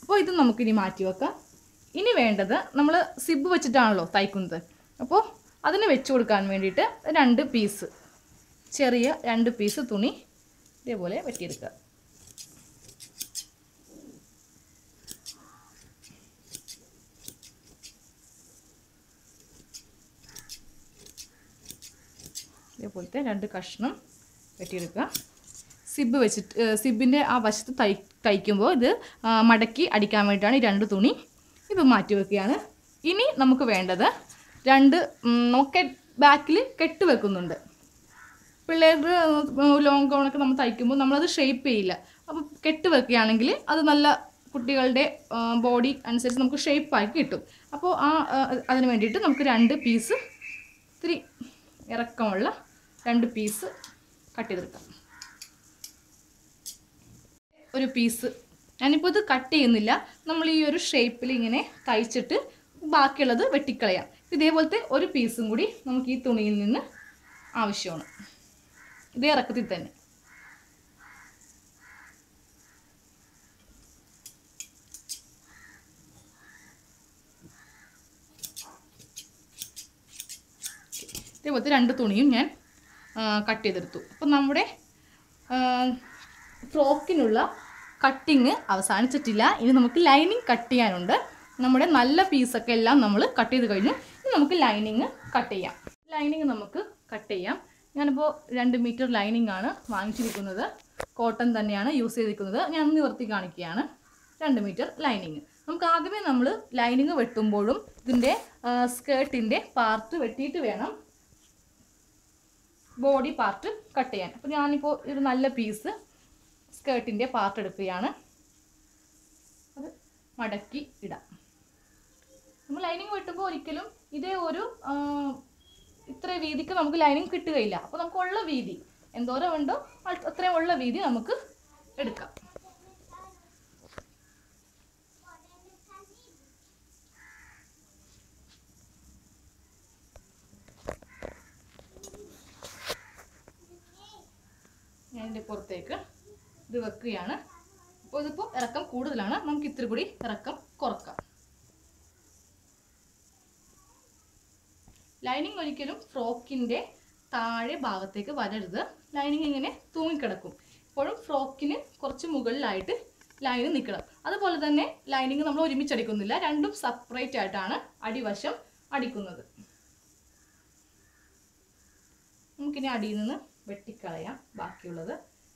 അപ്പോൾ ഇത് നമുക്കിനി മാറ്റി വെക്കാം. ഇനി വേണ്ടത് നമ്മൾ സിബ് വെച്ചിട്ടാണല്ലോ തയ്ക്കുന്നത്. അപ്പോൾ അതിന് വെച്ച് കൊടുക്കാൻ വേണ്ടിയിട്ട് 2 പീസ് ചെറിയ 2 പീസ് തുണി ഇതേപോലെ വെട്ടിയെടുക്കുക. ഇതേപോലത്തെ 2 കഷ്ണം വെട്ടിയെടുക്കുക. സിബ് വെച്ചിട്ട് സിബിൻ്റെ ആ വശത്ത് തയ്ക്കുമ്പോൾ ഇത് മടക്കി അടിക്കാൻ വേണ്ടിയിട്ടാണ് ഈ 2 തുണി. ഇത് മാറ്റി വെക്കുകയാണ്. ഇനി നമുക്ക് വേണ്ടത് 2 നമുക്ക് ബാക്കിൽ കെട്ട് വെക്കുന്നുണ്ട്. പിള്ളേർക്ക് ലോങ് ഗൗണൊക്കെ നമ്മൾ തയ്ക്കുമ്പോൾ നമ്മളത് ഷേപ്പ് ചെയ്യില്ല. അപ്പോൾ കെട്ട് വെക്കുകയാണെങ്കിൽ അത് നല്ല കുട്ടികളുടെ ബോഡി അനുസരിച്ച് നമുക്ക് ഷേപ്പാക്കി കിട്ടും. അപ്പോൾ അതിന് വേണ്ടിയിട്ട് നമുക്ക് 2 പീസ് ഇത്തിരി ഇറക്കമുള്ള 2 പീസ് കട്ട് ചെയ്തെടുക്കാം. ഒരു പീസ് ഞാനിപ്പോൾ ഇത് കട്ട് ചെയ്യുന്നില്ല, നമ്മൾ ഈ ഒരു ഷേപ്പിൽ ഇങ്ങനെ തയ്ച്ചിട്ട് ബാക്കിയുള്ളത് വെട്ടിക്കളയാം. ഇതേപോലത്തെ ഒരു പീസും കൂടി നമുക്ക് ഈ തുണിയിൽ നിന്ന് ആവശ്യമാണ്. ഇതേ ഇറക്കത്തിൽ തന്നെ. ഇതേപോലത്തെ 2 തുണിയും ഞാൻ കട്ട് ചെയ്തെടുത്തു. അപ്പം നമ്മുടെ ഫ്രോക്കിനുള്ള കട്ടിങ് അവസാനിച്ചിട്ടില്ല. ഇനി നമുക്ക് ലൈനിങ് കട്ട് ചെയ്യാനുണ്ട്. നമ്മുടെ നല്ല പീസൊക്കെ എല്ലാം നമ്മൾ കട്ട് ചെയ്ത് കഴിഞ്ഞു. ഇനി നമുക്ക് ലൈനിങ് കട്ട് ചെയ്യാം. ലൈനിങ് നമുക്ക് കട്ട് ചെയ്യാം. ഞാനിപ്പോൾ 2 മീറ്റർ ലൈനിങ് ആണ് വാങ്ങിച്ചിരിക്കുന്നത്. കോട്ടൺ തന്നെയാണ് യൂസ് ചെയ്തിരിക്കുന്നത്. ഞാൻ നിവർത്തി കാണിക്കുകയാണ്. 2 മീറ്റർ ലൈനിങ്. നമുക്ക് ആദ്യമേ നമ്മൾ ലൈനിങ് വെട്ടുമ്പോഴും ഇതിൻ്റെ സ്കേർട്ടിൻ്റെ പാർട്ട് വെട്ടിയിട്ട് വേണം ബോഡി പാർട്ട് കട്ട് ചെയ്യാൻ. അപ്പോൾ ഞാനിപ്പോൾ ഒരു നല്ല പീസ് സ്കേർട്ടിൻ്റെ പാർട്ട് എടുക്കുകയാണ്. അത് മടക്കി ഇടാം. നമ്മൾ ലൈനിങ് വെട്ടുമ്പോൾ ഒരിക്കലും ഇതേ ഒരു ഇത്ര വീതിക്ക് നമുക്ക് ലൈനിങ് കിട്ടുകയില്ല. അപ്പോൾ നമുക്കുള്ള വീതി എന്തോരം ഉണ്ടോ അത്രയും ഉള്ള വീതി നമുക്ക് എടുക്കാം. ഞാൻ ഇതിൻ്റെ പുറത്തേക്ക് ഇത് വെക്കുകയാണ്. അപ്പോൾ ഇതിപ്പോൾ ഇറക്കം കൂടുതലാണ്, നമുക്ക് ഇത്തിരി കൂടി ഇറക്കം കുറക്കാം. ലൈനിങ് ഒരിക്കലും ഫ്രോക്കിൻ്റെ താഴെ ഭാഗത്തേക്ക് വരരുത്. ലൈനിങ് ഇങ്ങനെ തൂങ്ങിക്കിടക്കും. ഇപ്പോഴും ഫ്രോക്കിന് കുറച്ച് മുകളിലായിട്ട് ലൈന് നിൽക്കണം. അതുപോലെ തന്നെ ലൈനിങ് നമ്മൾ ഒരുമിച്ചടിക്കുന്നില്ല, രണ്ടും സെപ്പറേറ്റ് ആയിട്ടാണ് അടിവശം അടിക്കുന്നത്. നമുക്കിനി അടിയിൽ നിന്ന് വെട്ടിക്കളയാം ബാക്കിയുള്ളത്.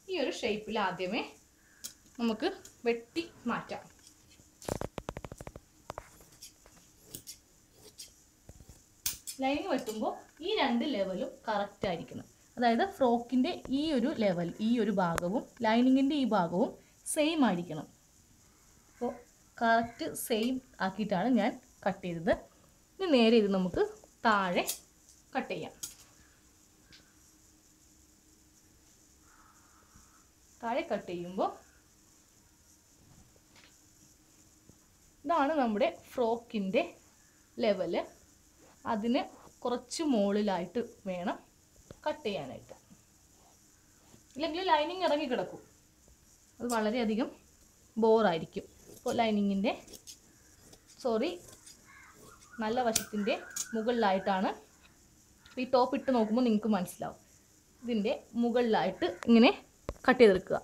ഈ ഒരു ഷേപ്പിൽ ആദ്യമേ നമുക്ക് വെട്ടി മാറ്റാം. ലൈനിങ് വെട്ടുമ്പോൾ ഈ രണ്ട് ലെവലും കറക്റ്റ് ആയിരിക്കണം. അതായത് ഫ്രോക്കിൻ്റെ ഈ ഒരു ലെവൽ, ഈ ഒരു ഭാഗവും ലൈനിങ്ങിൻ്റെ ഈ ഭാഗവും സെയിം ആയിരിക്കണം. അപ്പോൾ കറക്റ്റ് സെയിം ആക്കിയിട്ടാണ് ഞാൻ കട്ട് ചെയ്തത്. ഇനി നേരെ ഇത് നമുക്ക് താഴെ കട്ട് ചെയ്യാം. താഴെ കട്ട് ചെയ്യുമ്പോൾ ഇതാണ് നമ്മുടെ ഫ്രോക്കിൻ്റെ ലെവല്. അതിന് കുറച്ച് മുകളിലായിട്ട് വേണം കട്ട് ചെയ്യാനായിട്ട്. ഇല്ലെങ്കിൽ ലൈനിങ് ഇറങ്ങി കിടക്കും, അത് വളരെയധികം ബോറായിരിക്കും. അപ്പോൾ ലൈനിങ്ങിൻ്റെ നല്ല വശത്തിൻ്റെ മുകളിലായിട്ടാണ് ഈ ടോപ്പ് ഇട്ട് നോക്കുമ്പോൾ നിങ്ങൾക്ക് മനസ്സിലാവും. ഇതിൻ്റെ മുകളിലായിട്ട് ഇങ്ങനെ കട്ട് ചെയ്തെടുക്കുക.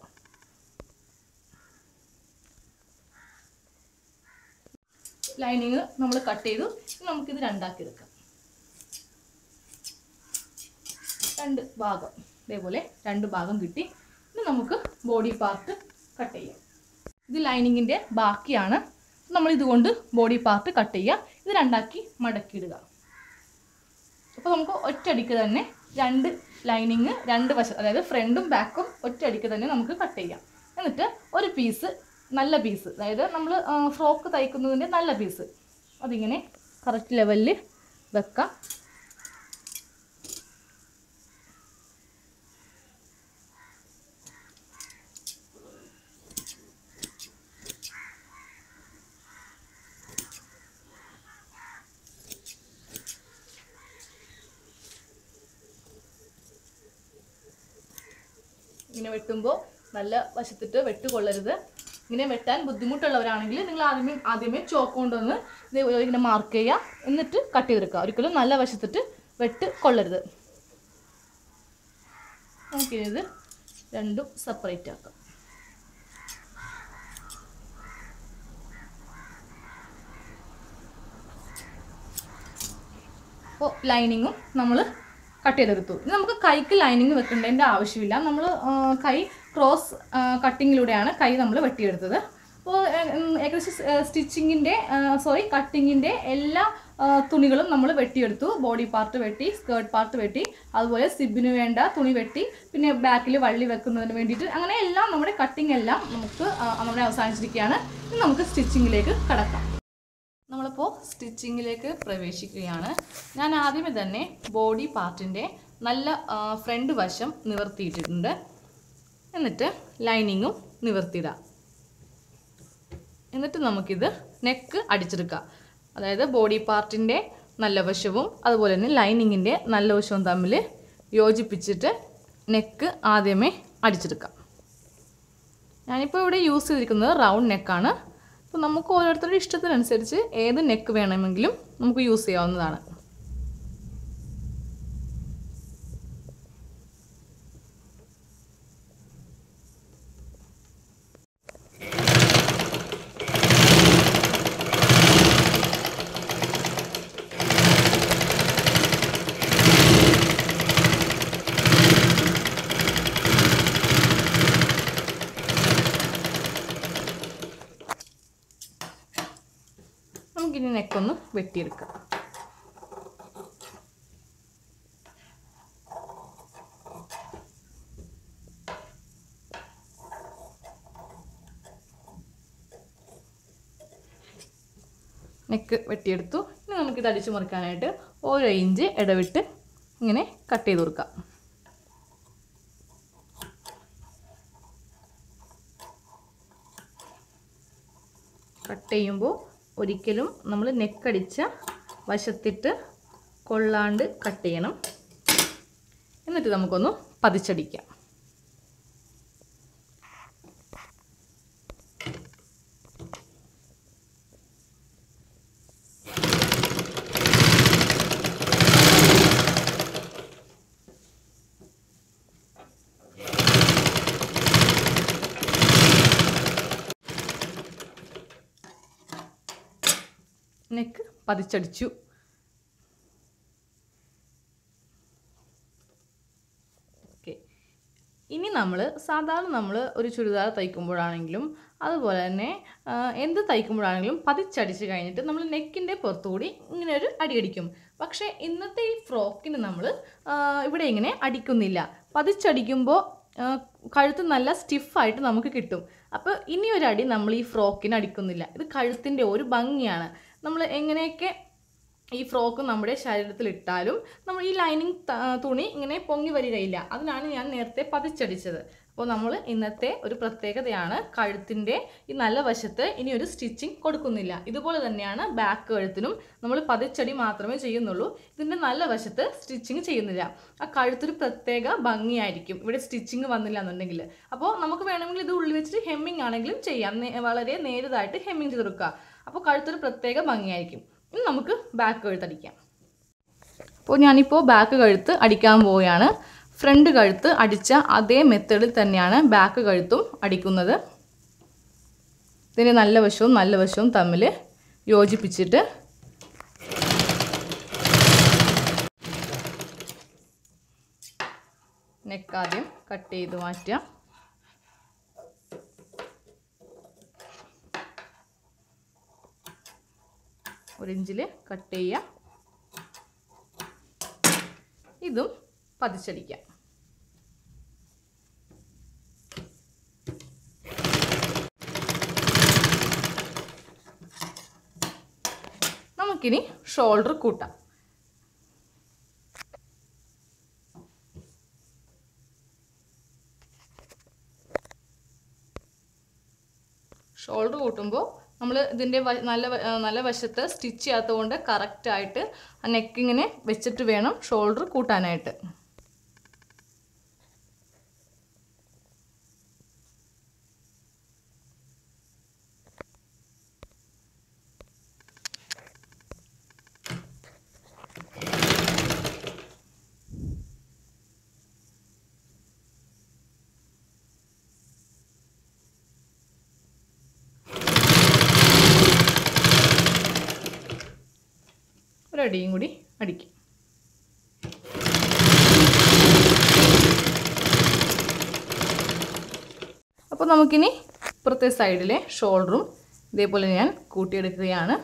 ലൈനിങ് നമ്മൾ കട്ട് ചെയ്തു. നമുക്കിത് രണ്ടാക്കി എടുക്കാം. രണ്ട് ഭാഗം ഇതേപോലെ രണ്ട് ഭാഗം കിട്ടി. ഇനി നമുക്ക് ബോഡി പാർട്ട് കട്ട് ചെയ്യാം. ഇത് ലൈനിങ്ങിൻ്റെ ബാക്കിയാണ്. നമ്മൾ ഇതുകൊണ്ട് ബോഡി പാർട്ട് കട്ട് ചെയ്യുക. ഇത് രണ്ടാക്കി മടക്കിയിടുക. അപ്പോൾ നമുക്ക് ഒറ്റയടിക്ക് തന്നെ രണ്ട് ലൈനിങ് രണ്ട് വശം, അതായത് ഫ്രണ്ടും ബാക്കും ഒറ്റയടിക്ക് തന്നെ നമുക്ക് കട്ട് ചെയ്യാം. എന്നിട്ട് ഒരു പീസ്, നല്ല പീസ്, അതായത് നമ്മൾ ഫ്രോക്ക് തയ്ക്കുന്നതിൻ്റെ നല്ല പീസ്, അതിങ്ങനെ കറക്റ്റ് ലെവലിൽ വെക്കാം. ഇങ്ങനെ വെട്ടുമ്പോൾ നല്ല വശത്തിട്ട് വെട്ടുകൊള്ളരുത്. ഇങ്ങനെ വെട്ടാൻ ബുദ്ധിമുട്ടുള്ളവരാണെങ്കിൽ നിങ്ങൾ ആദ്യമേ ചോക്ക് കൊണ്ടുവന്ന് ഇത് ഇങ്ങനെ മാർക്ക് ചെയ്യുക, എന്നിട്ട് കട്ട് ചെയ്തെടുക്കുക. ഒരിക്കലും നല്ല വശത്തിട്ട് വെട്ട് കൊള്ളരുത്. നമുക്കിത് രണ്ടും സെപ്പറേറ്റ് ആക്കാം. അപ്പോൾ ലൈനിങ്ങും നമ്മൾ കട്ട് ചെയ്തെടുത്തു. ഇനി നമുക്ക് കൈക്ക് ലൈനിങ് വെക്കേണ്ടതിൻ്റെ ആവശ്യമില്ല. നമ്മൾ കൈ ക്രോസ് കട്ടിങ്ങിലൂടെയാണ് കൈ നമ്മൾ വെട്ടിയെടുത്തത്. അപ്പോൾ ഏകദേശം കട്ടിങ്ങിൻ്റെ എല്ലാ തുണികളും നമ്മൾ വെട്ടിയെടുത്തു. ബോഡി പാർട്ട് വെട്ടി, സ്കേർട്ട് പാർട്ട് വെട്ടി, അതുപോലെ സിബിന് വേണ്ട തുണി വെട്ടി, പിന്നെ ബാക്കിൽ വള്ളി വെക്കുന്നതിന് വേണ്ടിയിട്ട്, അങ്ങനെ എല്ലാം നമ്മുടെ കട്ടിങ് എല്ലാം നമുക്ക് നമ്മുടെ അവസാനിച്ചിരിക്കുകയാണ്. ഇനി നമുക്ക് സ്റ്റിച്ചിങ്ങിലേക്ക് കടക്കാം. നമ്മളിപ്പോൾ സ്റ്റിച്ചിങ്ങിലേക്ക് പ്രവേശിക്കുകയാണ്. ഞാൻ ആദ്യമേ തന്നെ ബോഡി പാർട്ടിൻ്റെ നല്ല ഫ്രണ്ട് വശം നിവർത്തിയിട്ടിട്ടുണ്ട്. എന്നിട്ട് ലൈനിങ്ങും നിവർത്തിയിടാം. എന്നിട്ട് നമുക്കിത് നെക്ക് അടിച്ചെടുക്കാം. അതായത് ബോഡി പാർട്ടിൻ്റെ നല്ല വശവും അതുപോലെ തന്നെ ലൈനിങ്ങിൻ്റെ നല്ല വശവും തമ്മിൽ യോജിപ്പിച്ചിട്ട് നെക്ക് ആദ്യമേ അടിച്ചെടുക്കാം. ഞാനിപ്പോൾ ഇവിടെ യൂസ് ചെയ്തിരിക്കുന്നത് റൗണ്ട് നെക്കാണ്. അപ്പോൾ നമുക്ക് ഓരോരുത്തരുടെ ഇഷ്ടത്തിനനുസരിച്ച് ഏത് നെക്ക് വേണമെങ്കിലും നമുക്ക് യൂസ് ചെയ്യാവുന്നതാണ്. വെട്ടിയെടുക്കുക. നെക്ക് വെട്ടിയെടുത്തു. ഇനി നമുക്കിത് അടിച്ചു മുറിക്കാനായിട്ട് ഓരോ ഇഞ്ച് ഇടവിട്ട് ഇങ്ങനെ കട്ട് ചെയ്ത് കൊടുക്കാം. കട്ട് ചെയ്യുമ്പോൾ ഒരിക്കലും നമ്മൾ നെക്കടിച്ച വശത്തിട്ട് കൊള്ളാണ്ട് കട്ട് ചെയ്യണം. എന്നിട്ട് നമുക്കൊന്ന് പതിച്ചടിക്കാം. നെക്ക് പതിച്ചടിച്ചു. ഓക്കെ, ഇനി സാധാരണ നമ്മൾ ഒരു ചുരിദാർ തയ്ക്കുമ്പോഴാണെങ്കിലും അതുപോലെ തന്നെ എന്ത് തയ്ക്കുമ്പോഴാണെങ്കിലും പതിച്ചടിച്ച് കഴിഞ്ഞിട്ട് നമ്മൾ നെക്കിൻ്റെ പുറത്തുകൂടി ഇങ്ങനെ ഒരു അടിയടിക്കും. പക്ഷേ ഇന്നത്തെ ഈ ഫ്രോക്കിന് നമ്മൾ ഇവിടെ ഇങ്ങനെ അടിക്കുന്നില്ല. പതിച്ചടിക്കുമ്പോൾ കഴുത്ത് നല്ല സ്റ്റിഫായിട്ട് നമുക്ക് കിട്ടും. അപ്പോൾ ഇനി ഒരു അടി നമ്മൾ ഈ ഫ്രോക്കിന് അടിക്കുന്നില്ല. ഇത് കഴുത്തിൻ്റെ ഒരു ഭംഗിയാണ്. നമ്മൾ എങ്ങനെയൊക്കെ ഈ ഫ്രോക്ക് നമ്മുടെ ശരീരത്തിൽ ഇട്ടാലും നമ്മൾ ഈ ലൈനിങ് തുണി ഇങ്ങനെ പൊങ്ങി വരികയില്ല. അതിനാണ് ഞാൻ നേരത്തെ പതിച്ചടിച്ചത്. അപ്പോൾ നമ്മൾ ഇന്നത്തെ ഒരു പ്രത്യേകതയാണ് കഴുത്തിൻ്റെ ഈ നല്ല വശത്ത് ഇനി ഒരു സ്റ്റിച്ചിങ് കൊടുക്കുന്നില്ല. ഇതുപോലെ തന്നെയാണ് ബാക്ക് കഴുത്തിനും നമ്മൾ പതിച്ചടി മാത്രമേ ചെയ്യുന്നുള്ളൂ. ഇതിൻ്റെ നല്ല വശത്ത് സ്റ്റിച്ചിങ് ചെയ്യുന്നില്ല. ആ കഴുത്തൊരു പ്രത്യേക ഭംഗിയായിരിക്കും ഇവിടെ സ്റ്റിച്ചിങ് വന്നില്ല എന്നുണ്ടെങ്കിൽ. അപ്പോൾ നമുക്ക് വേണമെങ്കിൽ ഇത് ഉള്ളിൽ വെച്ചിട്ട് ഹെമ്മിങ് ആണെങ്കിലും ചെയ്യാം. വളരെ നേരിയതായിട്ട് ഹെമ്മിങ് ചെയ്ത് കൊടുക്കുക. അപ്പോൾ കഴുത്തൊരു പ്രത്യേക ഭംഗിയായിരിക്കും. ഇനി നമുക്ക് ബാക്ക് കഴുത്ത് അടിക്കാം. അപ്പോൾ ഞാനിപ്പോൾ ബാക്ക് കഴുത്ത് അടിക്കാൻ പോവുകയാണ്. ഫ്രണ്ട് കഴുത്ത് അടിച്ച അതേ മെത്തേഡിൽ തന്നെയാണ് ബാക്ക് കഴുത്തും അടിക്കുന്നത്. ഇതിൻ്റെ നല്ല വശവും തമ്മിൽ യോജിപ്പിച്ചിട്ട് നെക്ക് ആദ്യം കട്ട് ചെയ്ത് മാറ്റാം. ഒരു ഇഞ്ചിൽ കട്ട് ചെയ്യാം. ഇതും പതിച്ചടിക്കാം. നമുക്കിനി ഷോൾഡർ കൂട്ടാം. ഷോൾഡർ കൂട്ടുമ്പോൾ നമ്മൾ ഇതിൻ്റെ നല്ല വശത്ത് സ്റ്റിച്ച് ചെയ്യാത്തതുകൊണ്ട് കറക്റ്റായിട്ട് ആ നെക്കിങ്ങനെ വെച്ചിട്ട് വേണം ഷോൾഡർ കൂട്ടാനായിട്ട്. ഒരടിയും കൂടി അടിക്കും. അപ്പോൾ നമുക്കിനി ഇപ്പുറത്തെ സൈഡിലെ ഷോൾഡറും ഇതേപോലെ ഞാൻ കൂട്ടിയെടുക്കുകയാണ്.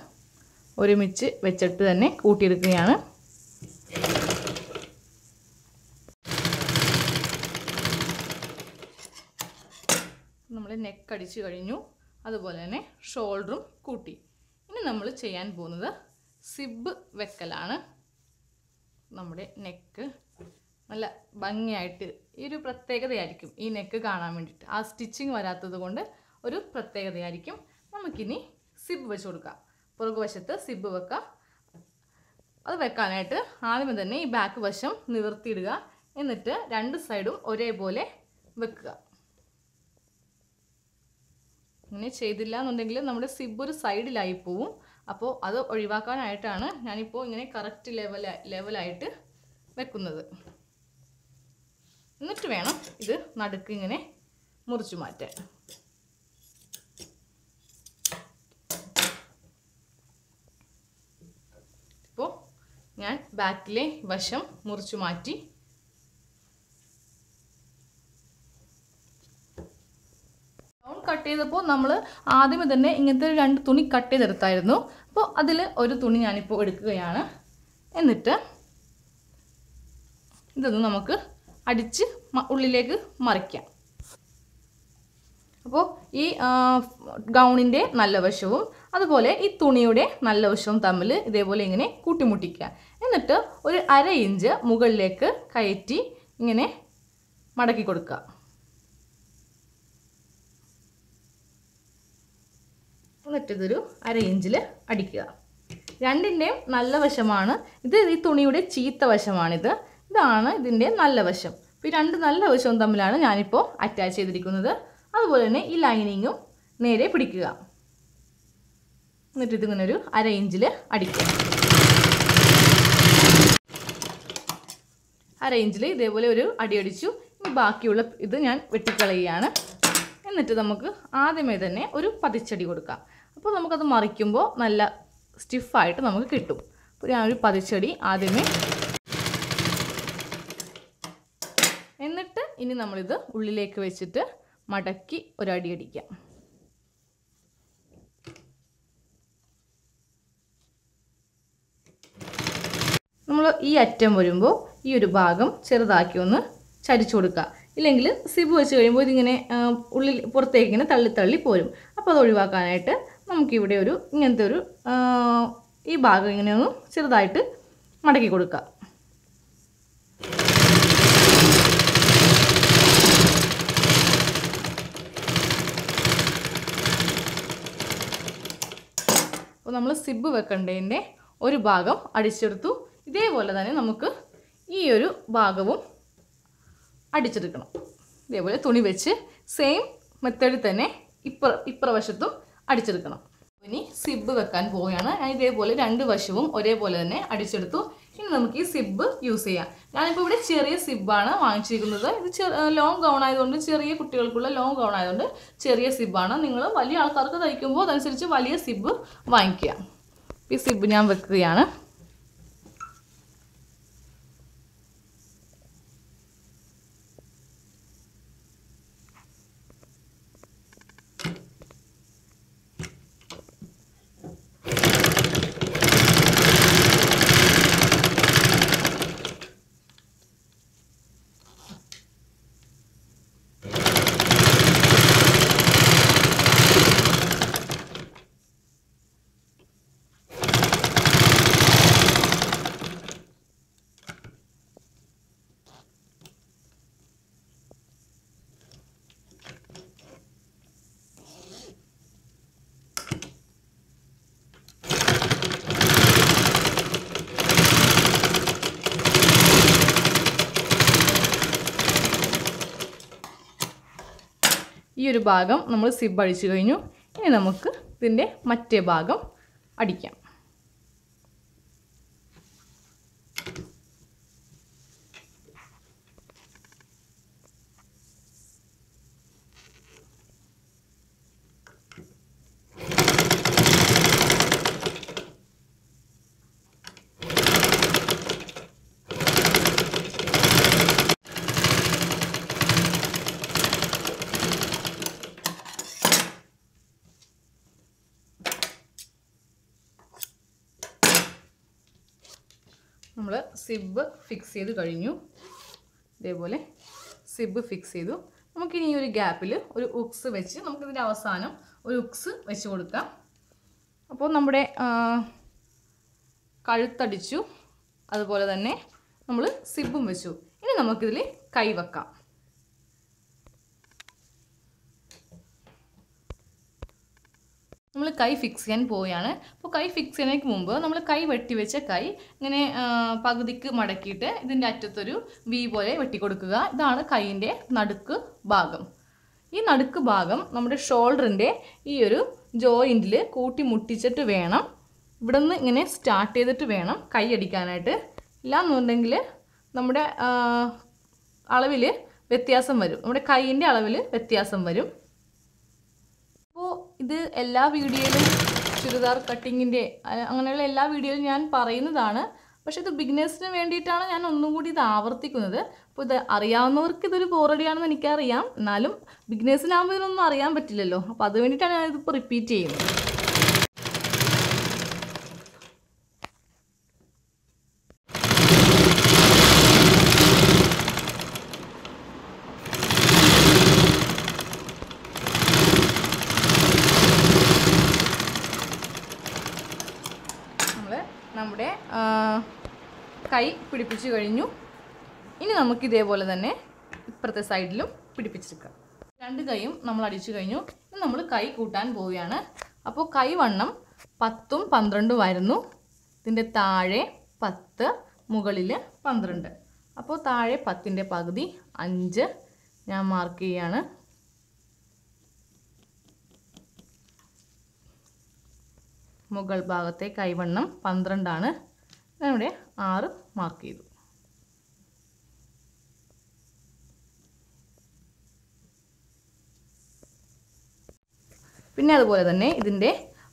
ഒരുമിച്ച് വെച്ചിട്ട് തന്നെ കൂട്ടിയെടുക്കുകയാണ്. നമ്മൾ നെക്ക് അടിച്ചു കഴിഞ്ഞു. അതുപോലെ തന്നെ ഷോൾഡറും കൂട്ടി. ഇനി നമ്മൾ ചെയ്യാൻ പോകുന്നത് സിബ് വെക്കലാണ്. നമ്മുടെ നെക്ക് നല്ല ഭംഗിയായിട്ട് ഈ ഒരു പ്രത്യേകതയായിരിക്കും ഈ നെക്ക് കാണാൻ വേണ്ടിയിട്ട്. ആ സ്റ്റിച്ചിങ് വരാത്തത് കൊണ്ട് ഒരു പ്രത്യേകതയായിരിക്കും. നമുക്കിനി സിബ് വെച്ച് കൊടുക്കാം. പുറകുവശത്ത് സിബ് വെക്കാം. അത് വെക്കാനായിട്ട് ആദ്യമേ തന്നെ ഈ ബാക്ക് വശം നിവർത്തിയിടുക. എന്നിട്ട് രണ്ട് സൈഡും ഒരേപോലെ വെക്കുക. ഇങ്ങനെ ചെയ്തില്ല എന്നുണ്ടെങ്കിൽ നമ്മുടെ സിബ് ഒരു സൈഡിലായി പോവും. അപ്പോൾ അത് ഒഴിവാക്കാനായിട്ടാണ് ഞാനിപ്പോൾ ഇങ്ങനെ കറക്റ്റ് ലെവലായിട്ട് വെക്കുന്നത്. എന്നിട്ട് വേണം ഇത് നടുക്ക് ഇങ്ങനെ മുറിച്ചു മാറ്റാൻ. ഇപ്പോൾ ഞാൻ ബാക്കിലെ വശം മുറിച്ചു മാറ്റി. കട്ട് ചെയ്തപ്പോൾ നമ്മൾ ആദ്യമേ തന്നെ ഇങ്ങനത്തെ 2 തുണി കട്ട് ചെയ്തെടുത്തായിരുന്നു. അപ്പോൾ അതിൽ ഒരു തുണി ഞാനിപ്പോൾ എടുക്കുകയാണ്. എന്നിട്ട് ഇതൊന്ന് നമുക്ക് അടിച്ച് ഉള്ളിലേക്ക് മറിക്കാം. അപ്പോൾ ഈ ഗൗണിൻ്റെ നല്ല വശവും അതുപോലെ ഈ തുണിയുടെ നല്ല വശവും തമ്മിൽ ഇതേപോലെ ഇങ്ങനെ കൂട്ടിമുട്ടിക്കുക. എന്നിട്ട് ഒരു 1/2 ഇഞ്ച് മുകളിലേക്ക് കയറ്റി ഇങ്ങനെ മടക്കി കൊടുക്കുക. എന്നിട്ട് ഇതൊരു 1/2 ഇഞ്ചിൽ അടിക്കുക. രണ്ടിൻ്റെയും നല്ല വശമാണ് ഇത്. ഈ തുണിയുടെ ചീത്ത വശമാണിത്. ഇതാണ് ഇതിൻ്റെ നല്ല വശം. അപ്പോൾ ഈ 2 നല്ല വശവും തമ്മിലാണ് ഞാനിപ്പോൾ അറ്റാച്ച് ചെയ്തിരിക്കുന്നത്. അതുപോലെ തന്നെ ഈ ലൈനിങ്ങും നേരെ പിടിക്കുക. എന്നിട്ട് ഇതിങ്ങനെ ഒരു 1/2 ഇഞ്ചിൽ അടിക്കുക. 1/2 ഇഞ്ചിൽ ഇതേപോലെ ഒരു അടിയടിച്ചു. ഇനി ബാക്കിയുള്ള ഇത് ഞാൻ വെട്ടിക്കളയുകയാണ്. എന്നിട്ട് നമുക്ക് ആദ്യമേ തന്നെ ഒരു പതിച്ചടി കൊടുക്കാം. അപ്പോൾ നമുക്കത് മറിക്കുമ്പോൾ നല്ല സ്റ്റിഫായിട്ട് നമുക്ക് കിട്ടും. അപ്പോൾ ഞാൻ ഒരു പതിച്ചടി ആദ്യമേ. എന്നിട്ട് ഇനി നമ്മളിത് ഉള്ളിലേക്ക് വെച്ചിട്ട് മടക്കി ഒരടി അടിക്കാം. നമ്മൾ ഈ അറ്റം വരുമ്പോൾ ഈ ഒരു ഭാഗം ചെറുതാക്കി ഒന്ന് ചരിച്ചു കൊടുക്കുക. ഇല്ലെങ്കിൽ സിബ് വെച്ച് കഴിയുമ്പോൾ ഇതിങ്ങനെ ഉള്ളിൽ പുറത്തേക്ക് ഇങ്ങനെ തള്ളി പോരും. അപ്പോൾ അത് ഒഴിവാക്കാനായിട്ട് നമുക്കിവിടെ ഒരു ഇങ്ങനത്തെ ഒരു ഈ ഭാഗം ഇങ്ങനെ ഒന്ന് ചെറുതായിട്ട് മടക്കി കൊടുക്കുക. അപ്പോൾ നമ്മൾ സിബ് വെക്കേണ്ടതിൻ്റെ ഒരു ഭാഗം അടിച്ചെടുത്തു. ഇതേപോലെ തന്നെ നമുക്ക് ഈ ഒരു ഭാഗവും അടിച്ചെടുക്കണം. ഇതേപോലെ തുണി വെച്ച് സെയിം മെത്തേഡിൽ തന്നെ ഇപ്പുറവശത്തും അടിച്ചെടുക്കണം. ഇനി സിബ് വെക്കാൻ പോവുകയാണ്. ഞാൻ ഇതേപോലെ 2 വശവും ഒരേപോലെ തന്നെ അടിച്ചെടുത്തു. ഇനി നമുക്ക് ഈ സിബ് യൂസ് ചെയ്യാം. ഞാനിപ്പോൾ ഇവിടെ ചെറിയ സിബാണ് വാങ്ങിച്ചിരിക്കുന്നത്. ഇത് ലോങ് ഗൗൺ ആയതുകൊണ്ട്, ചെറിയ കുട്ടികൾക്കുള്ള ലോങ് ഗൗൺ ആയതുകൊണ്ട് ചെറിയ സിബാണ്. നിങ്ങൾ വലിയ ആൾക്കാർക്ക് തയ്ക്കുമ്പോൾ അതനുസരിച്ച് വലിയ സിബ് വാങ്ങിക്കുക. ഈ സിബ് ഞാൻ വെക്കുകയാണ്. ഈ ഒരു ഭാഗം നമ്മൾ സിബ് അടിച്ചു കഴിഞ്ഞു. ഇനി നമുക്ക് ഇതിൻ്റെ മറ്റേ ഭാഗം അടിക്കാം. നമ്മൾ സിബ് ഫിക്സ് ചെയ്ത് കഴിഞ്ഞു. ഇതേപോലെ സിബ് ഫിക്സ് ചെയ്തു. നമുക്കിനി ഈ ഒരു ഗ്യാപ്പിൽ ഒരു ഉക്സ് വെച്ച് നമുക്കിതിൻ്റെ അവസാനം ഒരു ഉക്സ് വെച്ച് കൊടുക്കാം. അപ്പോൾ നമ്മുടെ കഴുത്തടിച്ചു, അതുപോലെ തന്നെ നമ്മൾ സിബും വെച്ചു. ഇനി നമുക്കിതിൽ കൈ വെക്കാം. നമ്മൾ കൈ ഫിക്സ് ചെയ്യാൻ പോവുകയാണ്. അപ്പോൾ കൈ ഫിക്സ് ചെയ്യുന്നതിന് മുമ്പ് നമ്മൾ കൈ വെട്ടി വെച്ച കൈ ഇങ്ങനെ പകുതിക്ക് മടക്കിയിട്ട് ഇതിൻ്റെ അറ്റത്തൊരു വി പോലെ വെട്ടിക്കൊടുക്കുക. ഇതാണ് കൈയിൻ്റെ നടുക്ക് ഭാഗം. ഈ നടുക്ക് ഭാഗം നമ്മുടെ ഷോൾഡറിൻ്റെ ഈ ഒരു ജോയിൻറ്റിൽ കൂട്ടി മുട്ടിച്ചിട്ട് വേണം, ഇവിടെ നിന്ന് ഇങ്ങനെ സ്റ്റാർട്ട് ചെയ്തിട്ട് വേണം കൈ അടിക്കാനായിട്ട്. ഇല്ലാന്നുണ്ടെങ്കിൽ നമ്മുടെ അളവിൽ വ്യത്യാസം വരും, നമ്മുടെ കൈയിൻ്റെ അളവിൽ വ്യത്യാസം വരും. അപ്പോൾ ഇത് എല്ലാ വീഡിയോയിലും ചുരിദാർ കട്ടിങ്ങിൻ്റെ അങ്ങനെയുള്ള എല്ലാ വീഡിയോയിലും ഞാൻ പറയുന്നതാണ്. പക്ഷേ ഇത് ബിഗിനേഴ്സിന് വേണ്ടിയിട്ടാണ് ഞാൻ ഒന്നും കൂടി ഇത് ആവർത്തിക്കുന്നത്. അപ്പോൾ ഇത് അറിയാവുന്നവർക്ക് ഇതൊരു ബോറടിയാണെന്ന് എനിക്കറിയാം, എന്നാലും ബിഗിനേഴ്സിനാകുമ്പോൾ ഇതിനൊന്നും അറിയാൻ പറ്റില്ലല്ലോ. അപ്പോൾ അത് വേണ്ടിയിട്ടാണ് ഞാനിതിപ്പോൾ റിപ്പീറ്റ് ചെയ്യുന്നത്. നമ്മുടെ കൈ പിടിപ്പിച്ച് കഴിഞ്ഞു. ഇനി നമുക്ക് ഇതേപോലെ തന്നെ ഇപ്പുറത്തെ സൈഡിലും പിടിപ്പിച്ചെടുക്കാം. 2 കൈയും നമ്മൾ അടിച്ചു കഴിഞ്ഞു. ഇനി നമ്മൾ കൈ കൂട്ടാൻ പോവുകയാണ്. അപ്പോൾ കൈ വണ്ണം 10ഉം 12ഉം ആയിരുന്നു. ഇതിൻ്റെ താഴെ 10, മുകളിൽ 12. അപ്പോൾ താഴെ 10ൻ്റെ പകുതി 5 ഞാൻ മാർക്ക് ചെയ്യാണ്. മുകൾ ഭാഗത്തെ കൈവണ്ണം 12 ആണ്. ഞാനിവിടെ 6 മാർക്ക് ചെയ്തു. പിന്നെ അതുപോലെ തന്നെ ഇതിൻ്റെ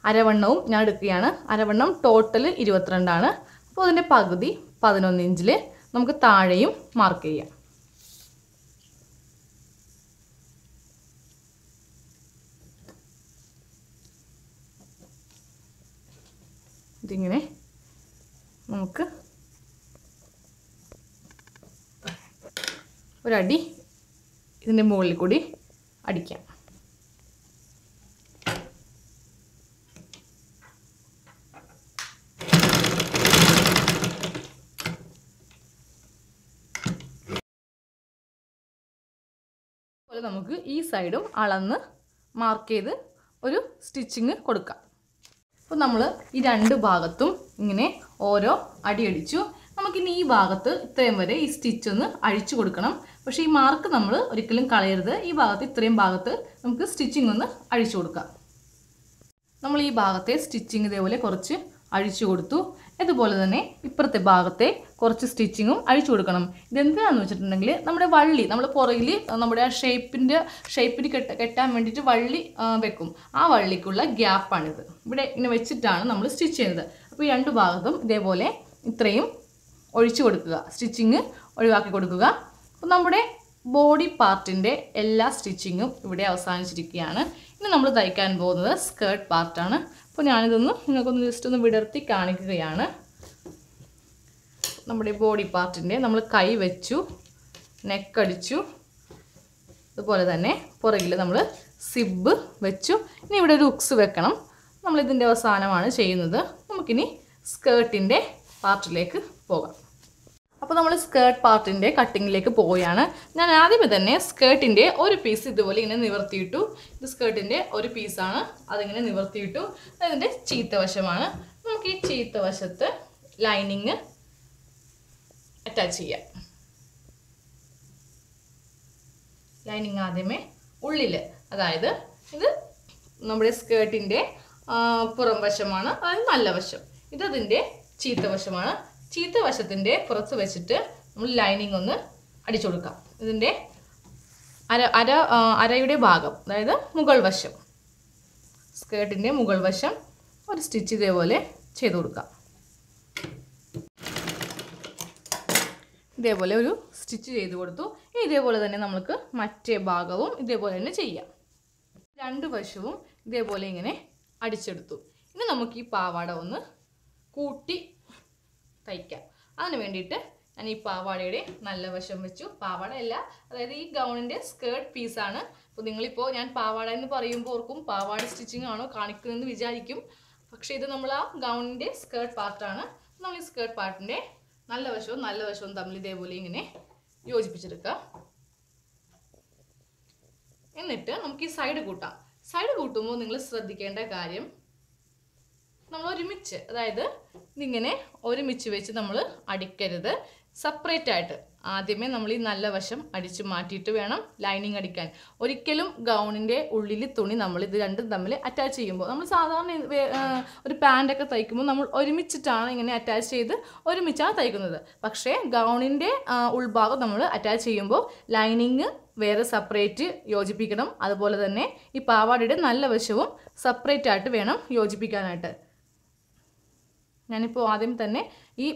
അരവണ്ണവും ഞാൻ എടുക്കുകയാണ്. അരവണ്ണം ടോട്ടൽ 22 ആണ്. അപ്പോൾ അതിൻ്റെ പകുതി 11 ഇഞ്ചിൽ നമുക്ക് താഴെയും മാർക്ക് ചെയ്യാം. ഇതിങ്ങനെ നമുക്ക് ഒരടി ഇതിൻ്റെ മുകളിൽ കൂടി അടിക്കാം. അതുപോലെ നമുക്ക് ഈ സൈഡും അളന്ന് മാർക്ക് ചെയ്ത് ഒരു സ്റ്റിച്ചിങ് കൊടുക്കാം. അപ്പോൾ നമ്മൾ ഈ 2 ഭാഗത്തും ഇങ്ങനെ ഓരോ അടി അടിച്ചു. നമുക്കിനി ഈ ഭാഗത്ത് ഇത്രയും വരെ ഈ സ്റ്റിച്ച് ഒന്ന് അഴിച്ചു കൊടുക്കണം. പക്ഷേ ഈ മാർക്ക് നമ്മൾ ഒരിക്കലും കളയരുത്. ഈ ഭാഗത്ത് ഇത്രയും ഭാഗത്ത് നമുക്ക് സ്റ്റിച്ചിങ് ഒന്ന് അഴിച്ചു കൊടുക്കാം. നമ്മൾ ഈ ഭാഗത്തെ സ്റ്റിച്ചിങ് ഇതേപോലെ കുറച്ച് അഴിച്ചു കൊടുത്തു. ഇതുപോലെ തന്നെ ഇപ്പുറത്തെ ഭാഗത്തെ കുറച്ച് സ്റ്റിച്ചിങ്ങും അഴിച്ചു കൊടുക്കണം. ഇതെന്തിനാണെന്ന് വെച്ചിട്ടുണ്ടെങ്കിൽ നമ്മുടെ വള്ളി നമ്മൾ പുറകിൽ നമ്മുടെ ആ ഷേപ്പിന് കെട്ടാൻ വേണ്ടിയിട്ട് വള്ളി വെക്കും. ആ വള്ളിക്കുള്ള ഗ്യാപ്പാണിത്. ഇവിടെ ഇങ്ങനെ വെച്ചിട്ടാണ് നമ്മൾ സ്റ്റിച്ച് ചെയ്യുന്നത്. അപ്പോൾ ഈ 2 ഭാഗത്തും ഇതേപോലെ ഇത്രയും ഒഴിച്ചു കൊടുക്കുക, സ്റ്റിച്ചിങ് ഒഴിവാക്കി കൊടുക്കുക. അപ്പോൾ നമ്മുടെ ബോഡി പാർട്ടിൻ്റെ എല്ലാ സ്റ്റിച്ചിങ്ങും ഇവിടെ അവസാനിച്ചിരിക്കുകയാണ്. ഇനി നമ്മൾ തയ്ക്കാൻ പോകുന്നത് സ്കേർട്ട് പാർട്ടാണ്. അപ്പോൾ ഞാനിതൊന്ന് നിങ്ങൾക്കൊന്ന് ജസ്റ്റ് ഒന്ന് വിടർത്തി കാണിക്കുകയാണ്. നമ്മുടെ ബോഡി പാർട്ടിൻ്റെ നമ്മൾ കൈ വെച്ചു, നെക്കടിച്ചു, അതുപോലെ തന്നെ പുറകിൽ നമ്മൾ സിബ് വെച്ചു. ഇനി ഇവിടെ ഒരു ഉക്സ് വെക്കണം. നമ്മളിതിൻ്റെ അവസാനമാണ് ചെയ്യുന്നത്. നമുക്കിനി സ്കേർട്ടിൻ്റെ പാർട്ടിലേക്ക് പോകാം. അപ്പോൾ നമ്മൾ സ്കേർട്ട് പാർട്ടിൻ്റെ കട്ടിങ്ങിലേക്ക് പോവുകയാണ്. ഞാൻ ആദ്യമേ തന്നെ സ്കേർട്ടിൻ്റെ ഒരു പീസ് ഇതുപോലെ ഇങ്ങനെ നിവർത്തിയിട്ടു. ഇത് സ്കേർട്ടിൻ്റെ ഒരു പീസാണ്, അതിങ്ങനെ നിവർത്തിയിട്ടു. അതിൻ്റെ ചീത്ത വശമാണ്. നമുക്ക് ഈ ചീത്ത വശത്ത് ലൈനിങ് അറ്റാച്ച് ചെയ്യാം. ലൈനിങ് ആദ്യമേ ഉള്ളിൽ, അതായത് ഇത് നമ്മുടെ സ്കേർട്ടിൻ്റെ പുറം വശമാണ്, അതായത് നല്ല വശം. ഇതതിൻ്റെ ചീത്ത വശമാണ്. ചീത്ത വശത്തിൻ്റെ പുറത്ത് വെച്ചിട്ട് നമ്മൾ ലൈനിങ് ഒന്ന് അടിച്ചു കൊടുക്കാം. ഇതിൻ്റെ അരയുടെ ഭാഗം, അതായത് മുകൾ വശം, സ്കേർട്ടിൻ്റെ മുകൾ വശം ഒരു സ്റ്റിച്ച് ഇതേപോലെ ചെയ്ത് കൊടുക്കാം. ഇതേപോലെ ഒരു സ്റ്റിച്ച് ചെയ്ത് കൊടുത്തു. ഇതേപോലെ തന്നെ നമുക്ക് മറ്റേ ഭാഗവും ഇതേപോലെ തന്നെ ചെയ്യാം. 2 വശവും ഇതേപോലെ ഇങ്ങനെ അടിച്ചെടുത്തു. ഇനി നമുക്ക് ഈ പാവാട ഒന്ന് കൂട്ടി തയ്ക്കാം. അതിന് വേണ്ടിയിട്ട് ഞാൻ ഈ പാവാടയുടെ നല്ല വശം വെച്ചു. പാവാട അല്ല, അതായത് ഈ ഗൗണിൻ്റെ സ്കേർട്ട് പീസാണ്. അപ്പോൾ നിങ്ങളിപ്പോൾ ഞാൻ പാവാട എന്ന് പറയുമ്പോൾ ഓർക്കും പാവാട സ്റ്റിച്ചിങ് ആണോ കാണിക്കുന്നതെന്ന് വിചാരിക്കും. പക്ഷേ ഇത് നമ്മൾ ആ ഗൗണിൻ്റെ സ്കേർട്ട് പാർട്ടാണ്. നമ്മൾ ഈ സ്കേർട്ട് പാർട്ടിൻ്റെ നല്ല വശവും തമ്മിൽ ഇതേപോലെ ഇങ്ങനെ യോജിപ്പിച്ചെടുക്കാം. എന്നിട്ട് നമുക്ക് ഈ സൈഡ് കൂട്ടാം. സൈഡ് കൂട്ടുമ്പോൾ നിങ്ങൾ ശ്രദ്ധിക്കേണ്ട കാര്യം, നമ്മൾ ഒരുമിച്ച്, അതായത് ഇതിങ്ങനെ ഒരുമിച്ച് വെച്ച് നമ്മൾ അടിക്കരുത്. സെപ്പറേറ്റ് ആയിട്ട് ആദ്യമേ നമ്മൾ ഈ നല്ല വശം അടിച്ച് മാറ്റിയിട്ട് വേണം ലൈനിങ് അടിക്കാൻ. ഒരിക്കലും ഗൗണിൻ്റെ ഉള്ളിൽ തുണി നമ്മൾ ഇത് രണ്ടും തമ്മിൽ അറ്റാച്ച് ചെയ്യുമ്പോൾ, നമ്മൾ സാധാരണ ഒരു പാൻറ്റൊക്കെ തയ്ക്കുമ്പോൾ നമ്മൾ ഒരുമിച്ചിട്ടാണ് ഇങ്ങനെ അറ്റാച്ച് ചെയ്ത് ഒരുമിച്ചാണ് തയ്ക്കുന്നത്. പക്ഷേ ഗൗണിൻ്റെ ഉൾഭാഗം നമ്മൾ അറ്റാച്ച് ചെയ്യുമ്പോൾ ലൈനിങ് വേറെ സെപ്പറേറ്റ് യോജിപ്പിക്കണം. അതുപോലെ തന്നെ ഈ പാവാടയുടെ നല്ല വശവും സെപ്പറേറ്റ് ആയിട്ട് വേണം യോജിപ്പിക്കാനായിട്ട്. ഞാനിപ്പോൾ ആദ്യം തന്നെ ഈ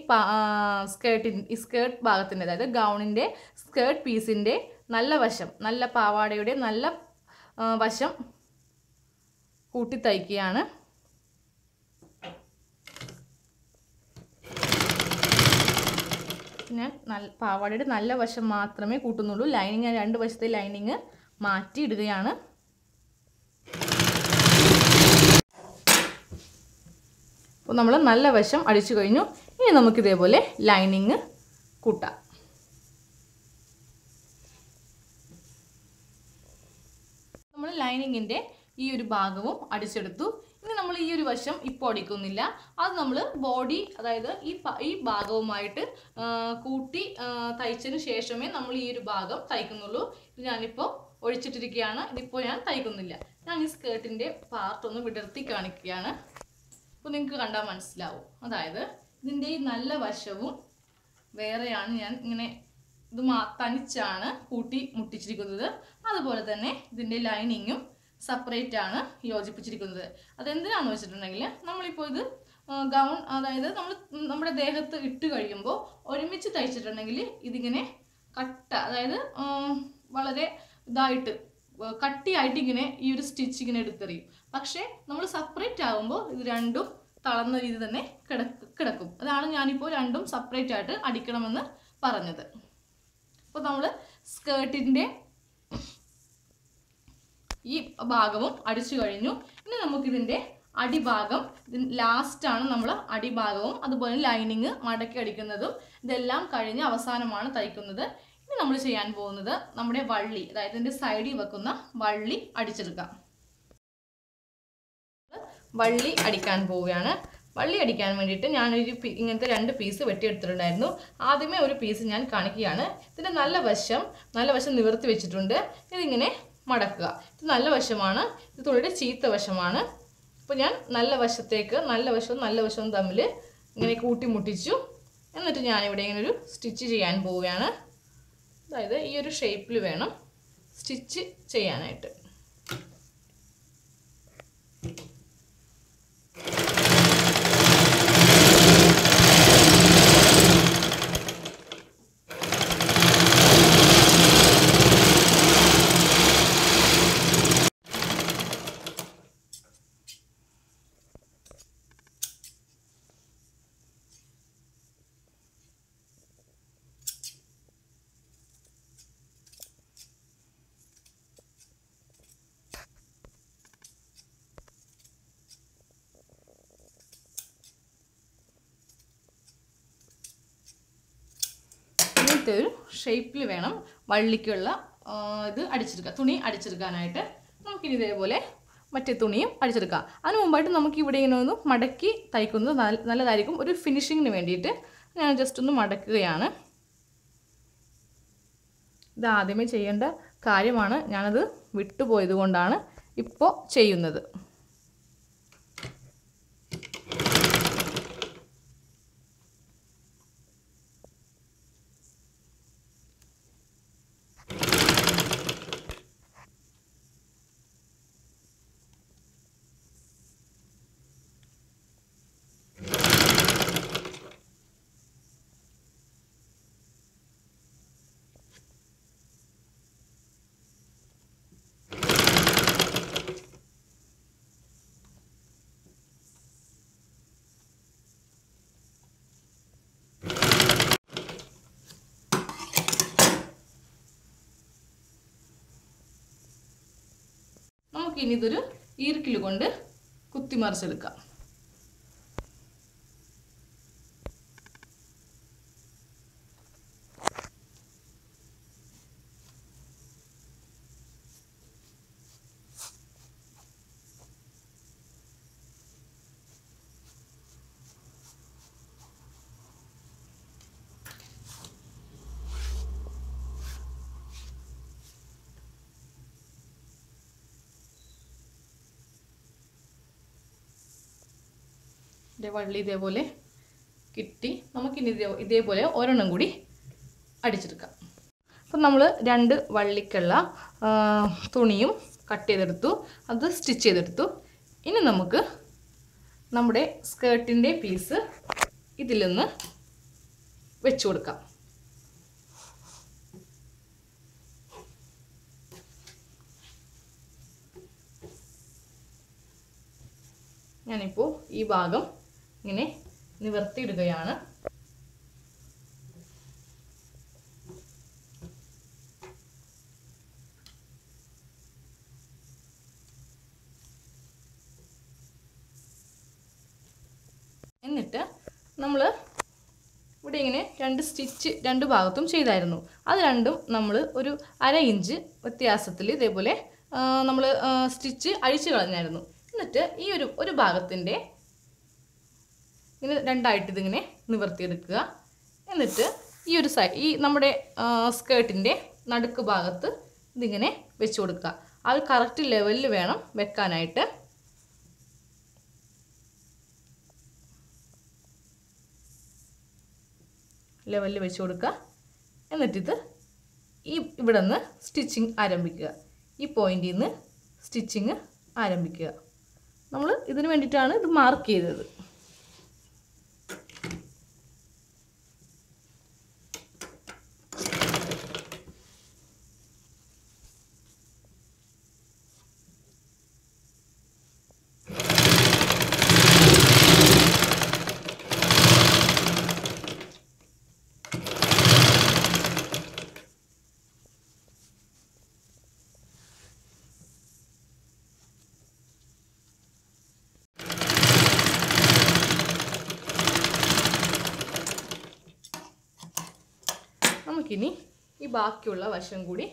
സ്കേർട്ട് ഭാഗത്തിൻ്റെ, അതായത് ഗൗണിൻ്റെ സ്കേർട്ട് പീസിൻ്റെ നല്ല വശം, നല്ല പാവാടയുടെ നല്ല വശം കൂട്ടി തയ്ക്കുകയാണ്. ഞാൻ പാവാടയുടെ നല്ല വശം മാത്രമേ കൂട്ടുന്നുള്ളൂ. ലൈനിങ്, ഞാൻ 2 വശത്തെ ലൈനിങ് മാറ്റി ഇടുകയാണ്. അപ്പോൾ നമ്മൾ നല്ല വശം അടിച്ചു കഴിഞ്ഞു. ഇനി നമുക്കിതേപോലെ ലൈനിങ് കൂട്ടാം. നമ്മൾ ലൈനിങ്ങിൻ്റെ ഈ ഒരു ഭാഗവും അടിച്ചെടുത്തു. ഇനി നമ്മൾ ഈ ഒരു വശം ഇപ്പോൾ അടിക്കുന്നില്ല. അത് നമ്മൾ ബോഡി, അതായത് ഈ ഭാഗവുമായിട്ട് കൂട്ടി തയ്ച്ചതിന് ശേഷമേ നമ്മൾ ഈ ഒരു ഭാഗം തയ്ക്കുന്നുള്ളൂ. ഇത് ഞാനിപ്പോൾ ഒഴിച്ചിട്ടിരിക്കുകയാണ്. ഇതിപ്പോൾ ഞാൻ തയ്ക്കുന്നില്ല. ഞാൻ ഈ സ്കേർട്ടിൻ്റെ പാർട്ടൊന്ന് വിടർത്തി കാണിക്കുകയാണ്. അപ്പോൾ നിങ്ങൾക്ക് കണ്ടാൽ മനസ്സിലാവും. അതായത് ഇതിൻ്റെ ഈ നല്ല വശവും വേറെയാണ്, ഞാൻ ഇങ്ങനെ ഇത് തനിച്ചാണ് കൂട്ടി മുട്ടിച്ചിരിക്കുന്നത്. അതുപോലെ തന്നെ ഇതിൻ്റെ ലൈനിങ്ങും സെപ്പറേറ്റ് ആണ് യോജിപ്പിച്ചിരിക്കുന്നത്. അതെന്തിനാണെന്ന് വെച്ചിട്ടുണ്ടെങ്കിൽ, നമ്മളിപ്പോൾ ഇത് ഗൗൺ, അതായത് നമ്മുടെ ദേഹത്ത് ഇട്ട് കഴിയുമ്പോൾ ഒരുമിച്ച് തയ്ച്ചിട്ടുണ്ടെങ്കിൽ ഇതിങ്ങനെ അതായത് വളരെ ഇതായിട്ട് കട്ടിയായിട്ട് ഇങ്ങനെ ഈ ഒരു സ്റ്റിച്ച് ഇങ്ങനെ എടുത്തെറിയും. പക്ഷേ നമ്മൾ സെപ്പറേറ്റ് ആകുമ്പോൾ ഇത് രണ്ടും തളർന്ന രീതി തന്നെ കിടക്കും. അതാണ് ഞാനിപ്പോൾ രണ്ടും സെപ്പറേറ്റ് ആയിട്ട് അടിക്കണമെന്ന് പറഞ്ഞത്. അപ്പോൾ നമ്മൾ സ്കേർട്ടിൻ്റെ ഈ ഭാഗവും അടിച്ചു കഴിഞ്ഞു. ഇനി നമുക്കിതിൻ്റെ അടിഭാഗം, ലാസ്റ്റാണ് നമ്മൾ അടിഭാഗവും അതുപോലെ ലൈനിങ് മടക്കി അടിക്കുന്നതും ഇതെല്ലാം കഴിഞ്ഞ് അവസാനമാണ് തയ്ക്കുന്നത്. ഇനി നമ്മൾ ചെയ്യാൻ പോകുന്നത് നമ്മുടെ വള്ളി, അതായത് ഇതിൻ്റെ സൈഡിൽ വെക്കുന്ന വള്ളി അടിച്ചെടുക്കാം. വള്ളി അടിക്കാൻ പോവുകയാണ്. വള്ളി അടിക്കാൻ വേണ്ടിയിട്ട് ഞാനൊരു ഇങ്ങനത്തെ 2 പീസ് വെട്ടിയെടുത്തിട്ടുണ്ടായിരുന്നു. ആദ്യമേ ഒരു പീസ് ഞാൻ കാണിക്കുകയാണ്. ഇതിൻ്റെ നല്ല വശം നിവർത്തി വെച്ചിട്ടുണ്ട്. ഇതിങ്ങനെ മടക്കുക. ഇത് നല്ല വശമാണ്, ഇത് തുണിയുടെ ചീത്ത വശമാണ്. അപ്പോൾ ഞാൻ നല്ല വശവും തമ്മിൽ ഇങ്ങനെ കൂട്ടിമുട്ടിച്ചു. എന്നിട്ട് ഞാനിവിടെ ഇങ്ങനെ ഒരു സ്റ്റിച്ച് ചെയ്യാൻ പോവുകയാണ്. അതായത് ഈ ഒരു ഷേപ്പിൽ വേണം സ്റ്റിച്ച് ചെയ്യാനായിട്ട്. ഒരു ഷേപ്പിൽ വേണം വള്ളിക്കുള്ള ഇത് അടിച്ചെടുക്കുക, തുണി അടിച്ചെടുക്കാനായിട്ട്. നമുക്കിനി ഇതേപോലെ മറ്റേ തുണിയും അടിച്ചെടുക്കാം. അതിന് മുമ്പായിട്ട് നമുക്ക് ഇവിടെ ഇങ്ങനെ ഒന്ന് മടക്കി തയ്ക്കുന്നത് നല്ലതായിരിക്കും. ഒരു ഫിനിഷിങ്ങിന് വേണ്ടിയിട്ട് ഞാൻ ജസ്റ്റ് ഒന്ന് മടക്കുകയാണ്. ഇത് ആദ്യമേ ചെയ്യേണ്ട കാര്യമാണ്, ഞാനത് വിട്ടുപോയത് കൊണ്ടാണ് ഇപ്പോൾ ചെയ്യുന്നത്. നമുക്കിനി ഇതൊരു ഈർക്കിൽ കൊണ്ട് കുത്തിമറിച്ചെടുക്കാം. വള്ളി ഇതേപോലെ കിട്ടി. നമുക്കിനി ഇതേപോലെ ഒരെണ്ണം കൂടി അടിച്ചെടുക്കാം. അപ്പം നമ്മൾ 2 വള്ളിക്കുള്ള തുണിയും കട്ട് ചെയ്തെടുത്തു, അത് സ്റ്റിച്ച് ചെയ്തെടുത്തു. ഇനി നമുക്ക് നമ്മുടെ സ്കേർട്ടിൻ്റെ പീസ് ഇതിലൊന്ന് വെച്ച് കൊടുക്കാം. ഞാനിപ്പോൾ ഈ ഭാഗം ഇങ്ങനെ നിവർത്തിയിടുകയാണ്. എന്നിട്ട് നമ്മൾ ഇവിടെ ഇങ്ങനെ 2 സ്റ്റിച്ച് 2 ഭാഗത്തും ചെയ്തായിരുന്നു. അത് രണ്ടും നമ്മൾ ഒരു 1/2 ഇഞ്ച് വ്യത്യാസത്തിൽ ഇതേപോലെ നമ്മൾ സ്റ്റിച്ച് അഴിച്ചു കളഞ്ഞായിരുന്നു. എന്നിട്ട് ഈ ഒരു ഭാഗത്തിൻ്റെ ഇങ്ങനെ രണ്ടായിട്ട് ഇതിങ്ങനെ നിവർത്തിയെടുക്കുക. എന്നിട്ട് ഈ ഒരു ഈ നമ്മുടെ സ്കേർട്ടിൻ്റെ നടുക്ക് ഭാഗത്ത് ഇതിങ്ങനെ വെച്ച് കൊടുക്കുക. അത് കറക്റ്റ് ലെവലിൽ വേണം വെക്കാനായിട്ട്. ലെവലിൽ വെച്ച് കൊടുക്കുക. എന്നിട്ടിത് ഇവിടെ നിന്ന് സ്റ്റിച്ചിങ് ആരംഭിക്കുക. ഈ പോയിന്റിൽ നിന്ന് സ്റ്റിച്ചിങ് ആരംഭിക്കുക. നമ്മൾ ഇതിന് വേണ്ടിയിട്ടാണ് ഇത് മാർക്ക് ചെയ്തത്. നമുക്കിനി ഈ ബാക്കിയുള്ള വശം കൂടി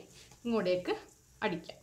ഇങ്ങോട്ടേക്ക് അടിക്കാം.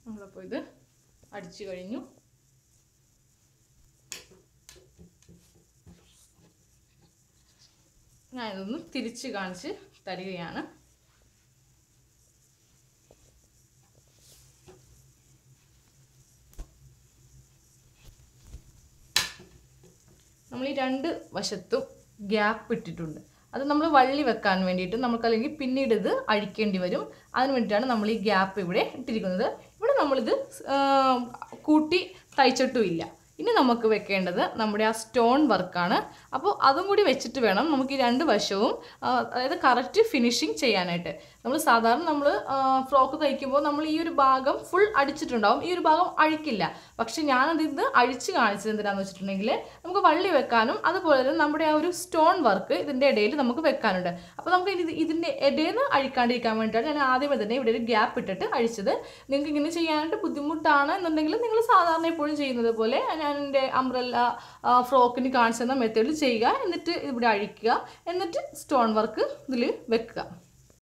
നമ്മളിപ്പോൾ ഇത് അടിച്ചു കഴിഞ്ഞു. ഞാനിതൊന്ന് തിരിച്ച് കാണിച്ച് തരികയാണ്. നമ്മൾ ഈ 2 വശത്തും ഗ്യാപ്പ് ഇട്ടിട്ടുണ്ട്. അത് നമ്മൾ വള്ളി വെക്കാൻ വേണ്ടിയിട്ട് നമുക്കല്ലെങ്കിൽ പിന്നീട് ഇത് അഴിക്കേണ്ടി വരും. അതിന് വേണ്ടിയിട്ടാണ് നമ്മൾ ഈ ഗ്യാപ്പ് ഇവിടെ ഇട്ടിരിക്കുന്നത്. ഇവിടെ നമ്മളിത് കൂട്ടി തയ്ച്ചിട്ടുമില്ല. ഇനി നമുക്ക് വെക്കേണ്ടത് നമ്മുടെ ആ സ്റ്റോൺ വർക്കാണ്. അപ്പോൾ അതും കൂടി വെച്ചിട്ട് വേണം നമുക്ക് ഈ 2 വശവും അതായത് കറക്റ്റ് ഫിനിഷിങ് ചെയ്യാനായിട്ട്. നമ്മൾ സാധാരണ നമ്മൾ ഫ്രോക്ക് തയ്ക്കുമ്പോൾ നമ്മൾ ഈ ഒരു ഭാഗം ഫുൾ അടിച്ചിട്ടുണ്ടാവും, ഈ ഒരു ഭാഗം അഴിക്കില്ല. പക്ഷെ ഞാനതിത് അഴിച്ച് കാണിച്ചത് എന്തിനാണെന്ന് വെച്ചിട്ടുണ്ടെങ്കിൽ നമുക്ക് വള്ളി വെക്കാനും അതുപോലെ തന്നെ നമ്മുടെ ആ ഒരു സ്റ്റോൺ വർക്ക് ഇതിൻ്റെ ഇടയിൽ നമുക്ക് വെക്കാനുണ്ട്. അപ്പോൾ നമുക്ക് ഇതിൻ്റെ ഇടയിൽ നിന്ന് അഴിക്കാണ്ടിരിക്കാൻ വേണ്ടിയിട്ടാണ് ഞാൻ ആദ്യമേ തന്നെ ഇവിടെ ഒരു ഗ്യാപ്പ് ഇട്ടിട്ട് അഴിച്ചത്. നിങ്ങൾക്ക് ഇങ്ങനെ ചെയ്യാനായിട്ട് ബുദ്ധിമുട്ടാണ് എന്നുണ്ടെങ്കിൽ നിങ്ങൾ സാധാരണ എപ്പോഴും ചെയ്യുന്നത് പോലെ ഞാൻ എൻ്റെ അംബ്രല്ല ഫ്രോക്കിന് കാണിച്ചു തന്ന മെത്തേഡിൽ ചെയ്യുക. എന്നിട്ട് ഇവിടെ അഴിക്കുക, എന്നിട്ട് സ്റ്റോൺ വർക്ക് ഇതിൽ വെക്കുക.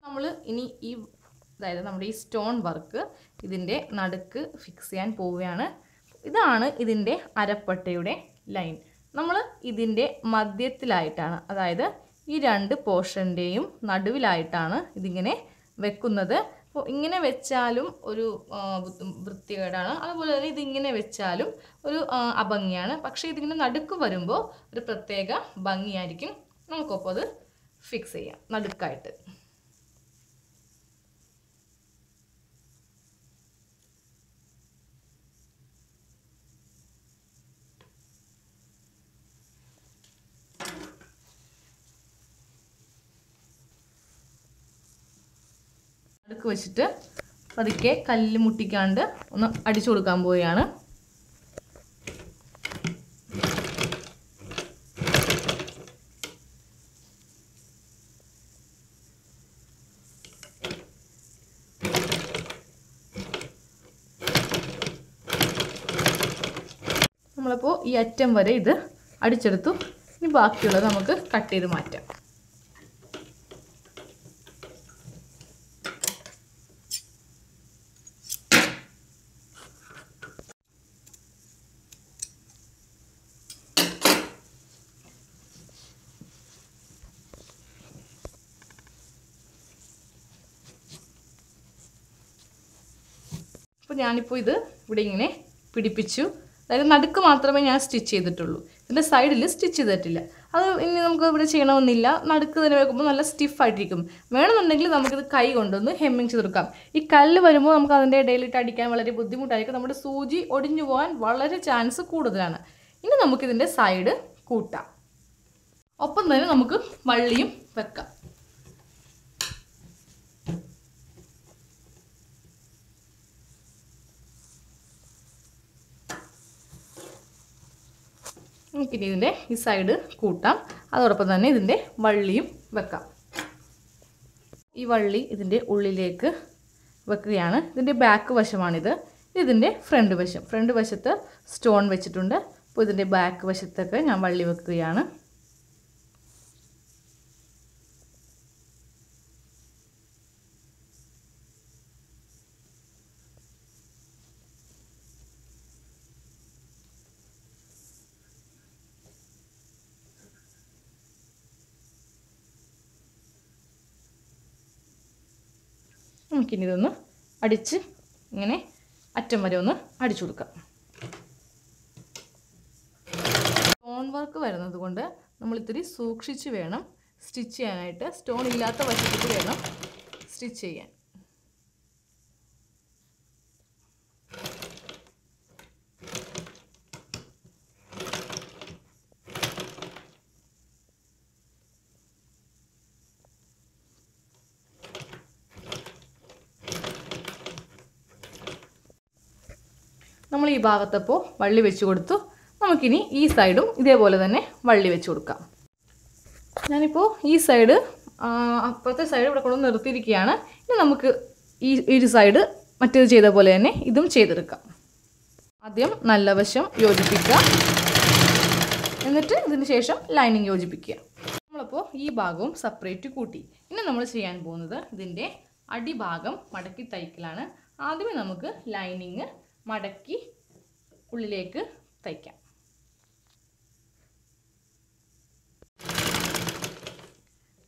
നമ്മൾ ഇനി അതായത് നമ്മുടെ ഈ സ്റ്റോൺ വർക്ക് ഇതിൻ്റെ നടുക്ക് ഫിക്സ് ചെയ്യാൻ പോവുകയാണ്. ഇതാണ് ഇതിൻ്റെ അരപ്പട്ടയുടെ ലൈൻ. നമ്മൾ ഇതിൻ്റെ മധ്യത്തിലായിട്ടാണ്, അതായത് ഈ 2 പോർഷൻ്റെയും നടുവിലായിട്ടാണ് ഇതിങ്ങനെ വെക്കുന്നത്. അപ്പോൾ ഇങ്ങനെ വെച്ചാലും ഒരു വൃത്തികേടാണ്, അതുപോലെ തന്നെ ഇതിങ്ങനെ വെച്ചാലും ഒരു അഭംഗിയാണ്. പക്ഷേ ഇതിങ്ങനെ നടുക്ക് വരുമ്പോൾ ഒരു പ്രത്യേക ഭംഗിയായിരിക്കും. നമുക്കൊപ്പോൾ അത് ഫിക്സ് ചെയ്യാം നടുക്കായിട്ട്. നടുക്ക് വെച്ചിട്ട് പതുക്കെ കല്ലിൽ മുട്ടിക്കാണ്ട് ഒന്ന് അടിച്ചു കൊടുക്കാൻ പോവുകയാണ്. നമ്മളപ്പോൾ ഈ അറ്റം വരെ ഇത് അടിച്ചെടുത്തു. ഇനി ബാക്കിയുള്ളത് നമുക്ക് കട്ട് ചെയ്ത് മാറ്റാം. അപ്പോൾ ഞാനിപ്പോൾ ഇത് ഇവിടെ ഇങ്ങനെ പിടിപ്പിച്ചു. അതായത് നടുക്ക് മാത്രമേ ഞാൻ സ്റ്റിച്ച് ചെയ്തിട്ടുള്ളൂ. ഇതിൻ്റെ സൈഡിൽ സ്റ്റിച്ച് ചെയ്തിട്ടില്ല. അത് ഇനി നമുക്ക് ഇവിടെ ചെയ്യണമെന്നില്ല. നടുക്ക് തന്നെ വെക്കുമ്പോൾ നല്ല സ്റ്റിഫായിട്ടിരിക്കും. വേണമെന്നുണ്ടെങ്കിൽ നമുക്കിത് കൈ കൊണ്ടൊന്ന് ഹെമ്മിങ് ചെയ്തെടുക്കാം. ഈ കല്ല് വരുമ്പോൾ നമുക്ക് അതിൻ്റെ ഇടയിലിട്ട് അടിക്കാൻ വളരെ ബുദ്ധിമുട്ടായിരിക്കും. നമ്മുടെ സൂചി ഒടിഞ്ഞു പോകാൻ വളരെ ചാൻസ് കൂടുതലാണ്. ഇനി നമുക്കിതിൻ്റെ സൈഡ് കൂട്ടാം. ഒപ്പം തന്നെ നമുക്ക് വള്ളിയും വെക്കാം. നമുക്കിനി ഇതിൻ്റെ ഈ സൈഡ് കൂട്ടാം. അതോടൊപ്പം തന്നെ ഇതിൻ്റെ വള്ളിയും വെക്കാം. ഈ വള്ളി ഇതിൻ്റെ ഉള്ളിലേക്ക് വെക്കുകയാണ്. ഇതിൻ്റെ ബാക്ക് വശമാണിത്. ഇതിൻ്റെ ഫ്രണ്ട് വശം. ഫ്രണ്ട് വശത്ത് സ്റ്റോൺ വെച്ചിട്ടുണ്ട്. അപ്പോൾ ഇതിൻ്റെ ബാക്ക് വശത്തൊക്കെ ഞാൻ വള്ളി വെക്കുകയാണ്. നമുക്കിനി ഇതൊന്ന് അടിച്ച് ഇങ്ങനെ അറ്റം വരെ ഒന്ന് അടിച്ചു കൊടുക്കാം. സ്റ്റോൺ വർക്ക് വരുന്നത് കൊണ്ട് നമ്മൾ ഇത്തിരി സൂക്ഷിച്ച് വേണം സ്റ്റിച്ച് ചെയ്യാനായിട്ട്. സ്റ്റോൺ ഇല്ലാത്ത വശത്തേക്ക് വേണം സ്റ്റിച്ച് ചെയ്യാൻ. നമ്മൾ ഈ ഭാഗത്തപ്പോൾ വള്ളി വെച്ച് കൊടുത്തു. നമുക്കിനി ഈ സൈഡും ഇതേപോലെ തന്നെ വള്ളി വെച്ച് കൊടുക്കാം. ഞാനിപ്പോൾ ഈ സൈഡ് അപ്പുറത്തെ സൈഡ് ഇവിടെ കൊണ്ടുവന്ന് നിർത്തിയിരിക്കുകയാണ്. ഇനി നമുക്ക് ഈ സൈഡ് മറ്റേത് ചെയ്ത പോലെ തന്നെ ഇതും ചെയ്തെടുക്കാം. ആദ്യം നല്ല വശം യോജിപ്പിക്കുക. എന്നിട്ട് ഇതിന് ശേഷം ലൈനിങ് യോജിപ്പിക്കുക. നമ്മളപ്പോൾ ഈ ഭാഗവും സെപ്പറേറ്റ് കൂട്ടി. ഇനി നമ്മൾ ചെയ്യാൻ പോകുന്നത് ഇതിൻ്റെ അടിഭാഗം മടക്കി തയ്ക്കലാണ്. ആദ്യമേ നമുക്ക് ലൈനിങ് മടക്കി ഉള്ളിലേക്ക് തയ്ക്കാം.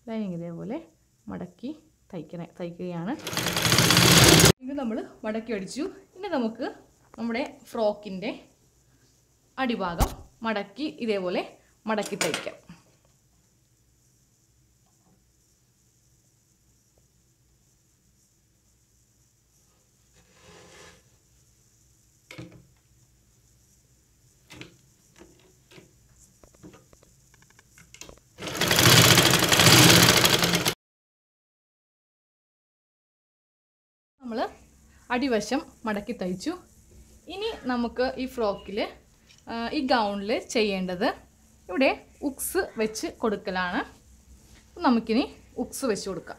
ലൈനിങ് ഇതേപോലെ മടക്കി തയ്ക്കുകയാണ്. ഇത് നമ്മൾ മടക്കി അടിച്ചു. ഇനി നമുക്ക് നമ്മുടെ ഫ്രോക്കിൻ്റെ അടിഭാഗം മടക്കി ഇതേപോലെ മടക്കി തയ്ക്കാം. നമ്മൾ അടിവശം മടക്കി തയ്ച്ചു. ഇനി നമുക്ക് ഈ ഫ്രോക്കിൽ ഈ ഗൗണിൽ ചെയ്യേണ്ടത് ഇവിടെ ഉക്സ് വെച്ച് കൊടുക്കലാണ്. നമുക്കിനി ഉക്സ് വെച്ച് കൊടുക്കാം.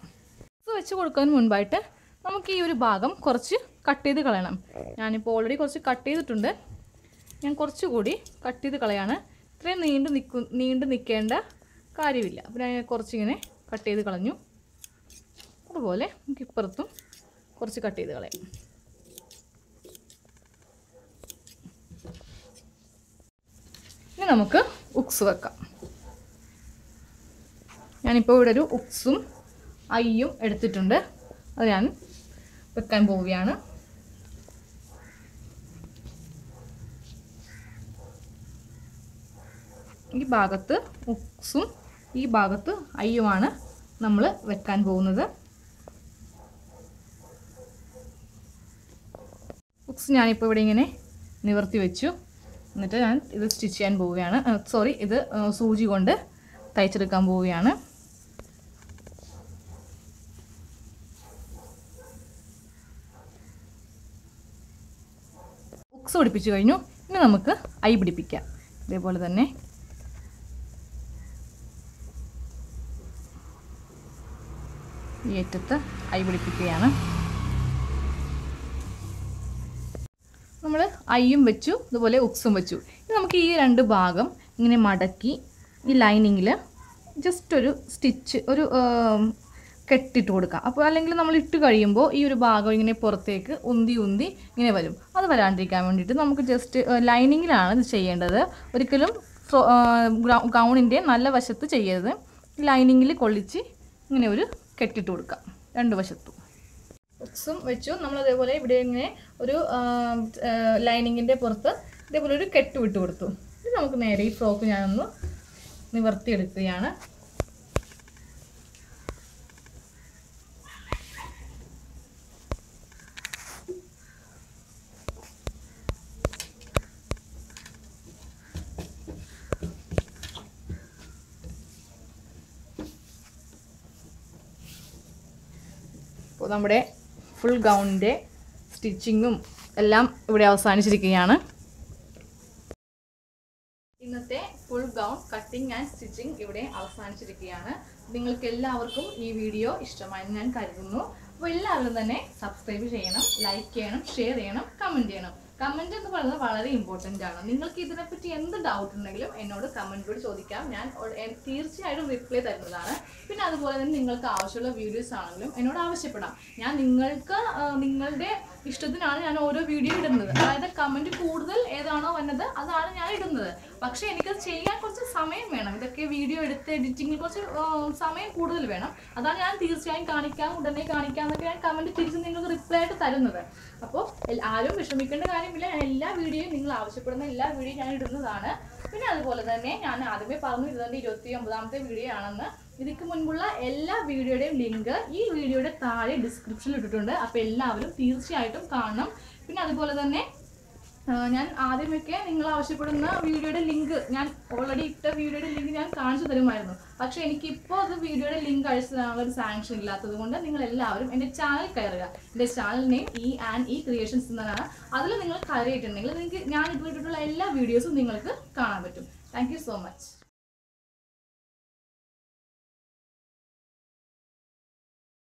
ഉക്സ് വെച്ച് കൊടുക്കുന്നതിന് മുൻപായിട്ട് നമുക്ക് ഈ ഒരു ഭാഗം കുറച്ച് കട്ട് ചെയ്ത് കളയണം. ഞാനിപ്പോൾ ഓൾറെഡി കുറച്ച് കട്ട് ചെയ്തിട്ടുണ്ട്. ഞാൻ കുറച്ചുകൂടി കട്ട് ചെയ്ത് കളയാണ്. ഇത്രയും നീണ്ടു നിൽക്കേണ്ട കാര്യമില്ല. അപ്പോൾ ഞാൻ കുറച്ചിങ്ങനെ കട്ട് ചെയ്ത് കളഞ്ഞു. അതുപോലെ നമുക്ക് ഇപ്പുറത്തും കുറച്ച് കട്ട് ചെയ്ത് കളയാം. ഇനി നമുക്ക് ഉക്സ് വെക്കാം. ഞാനിപ്പോൾ ഇവിടെ ഒരു ഉക്സും ഐയും എടുത്തിട്ടുണ്ട്. അത് ഞാൻ വെക്കാൻ പോവുകയാണ്. ഈ ഭാഗത്ത് ഉക്സും ഈ ഭാഗത്ത് ഐയുമാണ് നമ്മൾ വെക്കാൻ പോകുന്നത്. ഉക്സ് ഞാനിപ്പോൾ ഇവിടെ ഇങ്ങനെ നിവർത്തി വെച്ചു. എന്നിട്ട് ഞാൻ ഇത് സ്റ്റിച്ച് ചെയ്യാൻ പോവുകയാണ്. ഇത് സൂചി കൊണ്ട് തയ്ച്ചെടുക്കാൻ പോവുകയാണ്. ഉക്സ് പിടിപ്പിച്ചു കഴിഞ്ഞു. ഇനി നമുക്ക് ഐ പിടിപ്പിക്കാം. ഇതേപോലെ തന്നെ ഈ അറ്റത്ത് ഐ പിടിപ്പിക്കുകയാണ്. നമ്മൾ ഐയും വെച്ചു, അതുപോലെ ഉക്സും വെച്ചു. ഇനി നമുക്ക് ഈ രണ്ട് ഭാഗം ഇങ്ങനെ മടക്കി ഈ ലൈനിങ്ങിൽ ജസ്റ്റ് ഒരു സ്റ്റിച്ച് ഒരു കെട്ടിട്ട് കൊടുക്കാം. അപ്പോൾ അല്ലെങ്കിൽ നമ്മൾ ഇട്ട് കഴിയുമ്പോൾ ഈ ഒരു ഭാഗം ഇങ്ങനെ പുറത്തേക്ക് ഉന്തി ഇങ്ങനെ വരും. അത് വരാണ്ടിരിക്കാൻ വേണ്ടിയിട്ട് നമുക്ക് ജസ്റ്റ് ലൈനിങ്ങിലാണ് ഇത് ചെയ്യേണ്ടത്. ഒരിക്കലും ഗൗണിൻ്റെ നല്ല വശത്ത് ചെയ്യരുത്. ലൈനിങ്ങിൽ കൊള്ളിച്ച് ഇങ്ങനെ ഒരു കെട്ടിട്ട് കൊടുക്കാം രണ്ട് വശത്തും. ബുക്സും വെച്ചു നമ്മൾ അതേപോലെ ഇവിടെ ഇങ്ങനെ ഒരു ലൈനിങ്ങിൻ്റെ പുറത്ത് ഇതേപോലെ ഒരു കെട്ട് വിട്ട് കൊടുത്തു. ഇത് നമുക്ക് നേരെ ഈ ഫ്രോക്ക് ഞാനൊന്ന് നിവർത്തിയെടുക്കുകയാണ്. അപ്പോൾ നമ്മുടെ ഫുൾ ഗൗണിൻ്റെ സ്റ്റിച്ചിങ്ങും എല്ലാം ഇവിടെ അവസാനിച്ചിരിക്കുകയാണ്. ഇന്നത്തെ full gown cutting and stitching ഇവിടെ അവസാനിച്ചിരിക്കുകയാണ്. നിങ്ങൾക്ക് എല്ലാവർക്കും ഈ വീഡിയോ ഇഷ്ടമായെന്ന് ഞാൻ കരുതുന്നു. അപ്പോൾ എല്ലാവരും തന്നെ സബ്സ്ക്രൈബ് ചെയ്യണം, ലൈക്ക് ചെയ്യണം, ഷെയർ ചെയ്യണം, കമൻറ്റ് ചെയ്യണം. കമൻറ്റ് എന്ന് പറയുന്നത് വളരെ ഇമ്പോർട്ടൻ്റ് ആണ്. നിങ്ങൾക്ക് ഇതിനെപ്പറ്റി എന്ത് ഡൗട്ട് ഉണ്ടെങ്കിലും എന്നോട് കമൻറ്റിലൂടെ ചോദിക്കാം. ഞാൻ തീർച്ചയായിട്ടും റിപ്ലൈ തരുന്നതാണ്. പിന്നെ അതുപോലെ തന്നെ നിങ്ങൾക്ക് ആവശ്യമുള്ള വീഡിയോസ് ആണെങ്കിലും എന്നോട് ആവശ്യപ്പെടാം. ഞാൻ നിങ്ങളുടെ ഇഷ്ടത്തിനാണ് ഞാൻ ഓരോ വീഡിയോ ഇടുന്നത്. അതായത് കമൻറ്റ് കൂടുതൽ ഏതാണോ വന്നത് അതാണ് ഞാൻ ഇടുന്നത്. പക്ഷേ എനിക്കത് ചെയ്യാൻ കുറച്ച് സമയം വേണം. ഇതൊക്കെ വീഡിയോ എടുത്ത് എഡിറ്റിങ്ങിൽ കുറച്ച് സമയം കൂടുതൽ വേണം. അതാണ് ഞാൻ തീർച്ചയായും ഉടനെ കാണിക്കാം എന്നൊക്കെ ഞാൻ കമൻറ്റ് തിരിച്ച് നിങ്ങൾക്ക് റിപ്ലൈ ആയിട്ട് തരുന്നത്. അപ്പോൾ ആരും വിഷമിക്കേണ്ട കാര്യമില്ല. ഞാൻ എല്ലാ വീഡിയോയും നിങ്ങൾ ആവശ്യപ്പെടുന്ന എല്ലാ വീഡിയോയും ഞാൻ ഇടുന്നതാണ്. പിന്നെ അതുപോലെ തന്നെ ഞാൻ ആദ്യമേ പറഞ്ഞു ഇതിൻ്റെ 29ാമത്തെ വീഡിയോ ആണെന്ന്. ഇതിക്ക് മുൻപുള്ള എല്ലാ വീഡിയോയുടെയും ലിങ്ക് ഈ വീഡിയോയുടെ താഴെ ഡിസ്ക്രിപ്ഷനിൽ ഇട്ടിട്ടുണ്ട്. അപ്പോൾ എല്ലാവരും തീർച്ചയായിട്ടും കാണണം. പിന്നെ അതുപോലെ തന്നെ ഞാൻ ആദ്യമൊക്കെ നിങ്ങൾ ആവശ്യപ്പെടുന്ന വീഡിയോയുടെ ലിങ്ക് ഞാൻ ഓൾറെഡി ഇട്ട വീഡിയോയുടെ ലിങ്ക് ഞാൻ കാണിച്ചു തരുമായിരുന്നു. പക്ഷേ എനിക്കിപ്പോൾ അത് വീഡിയോയുടെ ലിങ്ക് അയച്ചു തരാനുള്ള ഒരു സാങ്ഷൻ ഇല്ലാത്തത് കൊണ്ട് നിങ്ങൾ എല്ലാവരും എൻ്റെ ചാനൽ കയറുക. എൻ്റെ ചാനൽ നെയിം E&E ക്രിയേഷൻസ് എന്നതാണ്. അതിൽ നിങ്ങൾ കയറിയിട്ടുണ്ടെങ്കിൽ നിങ്ങൾക്ക് ഞാൻ ഇട്ടിട്ടുള്ള എല്ലാ വീഡിയോസും നിങ്ങൾക്ക് കാണാൻ പറ്റും. Thank you so much.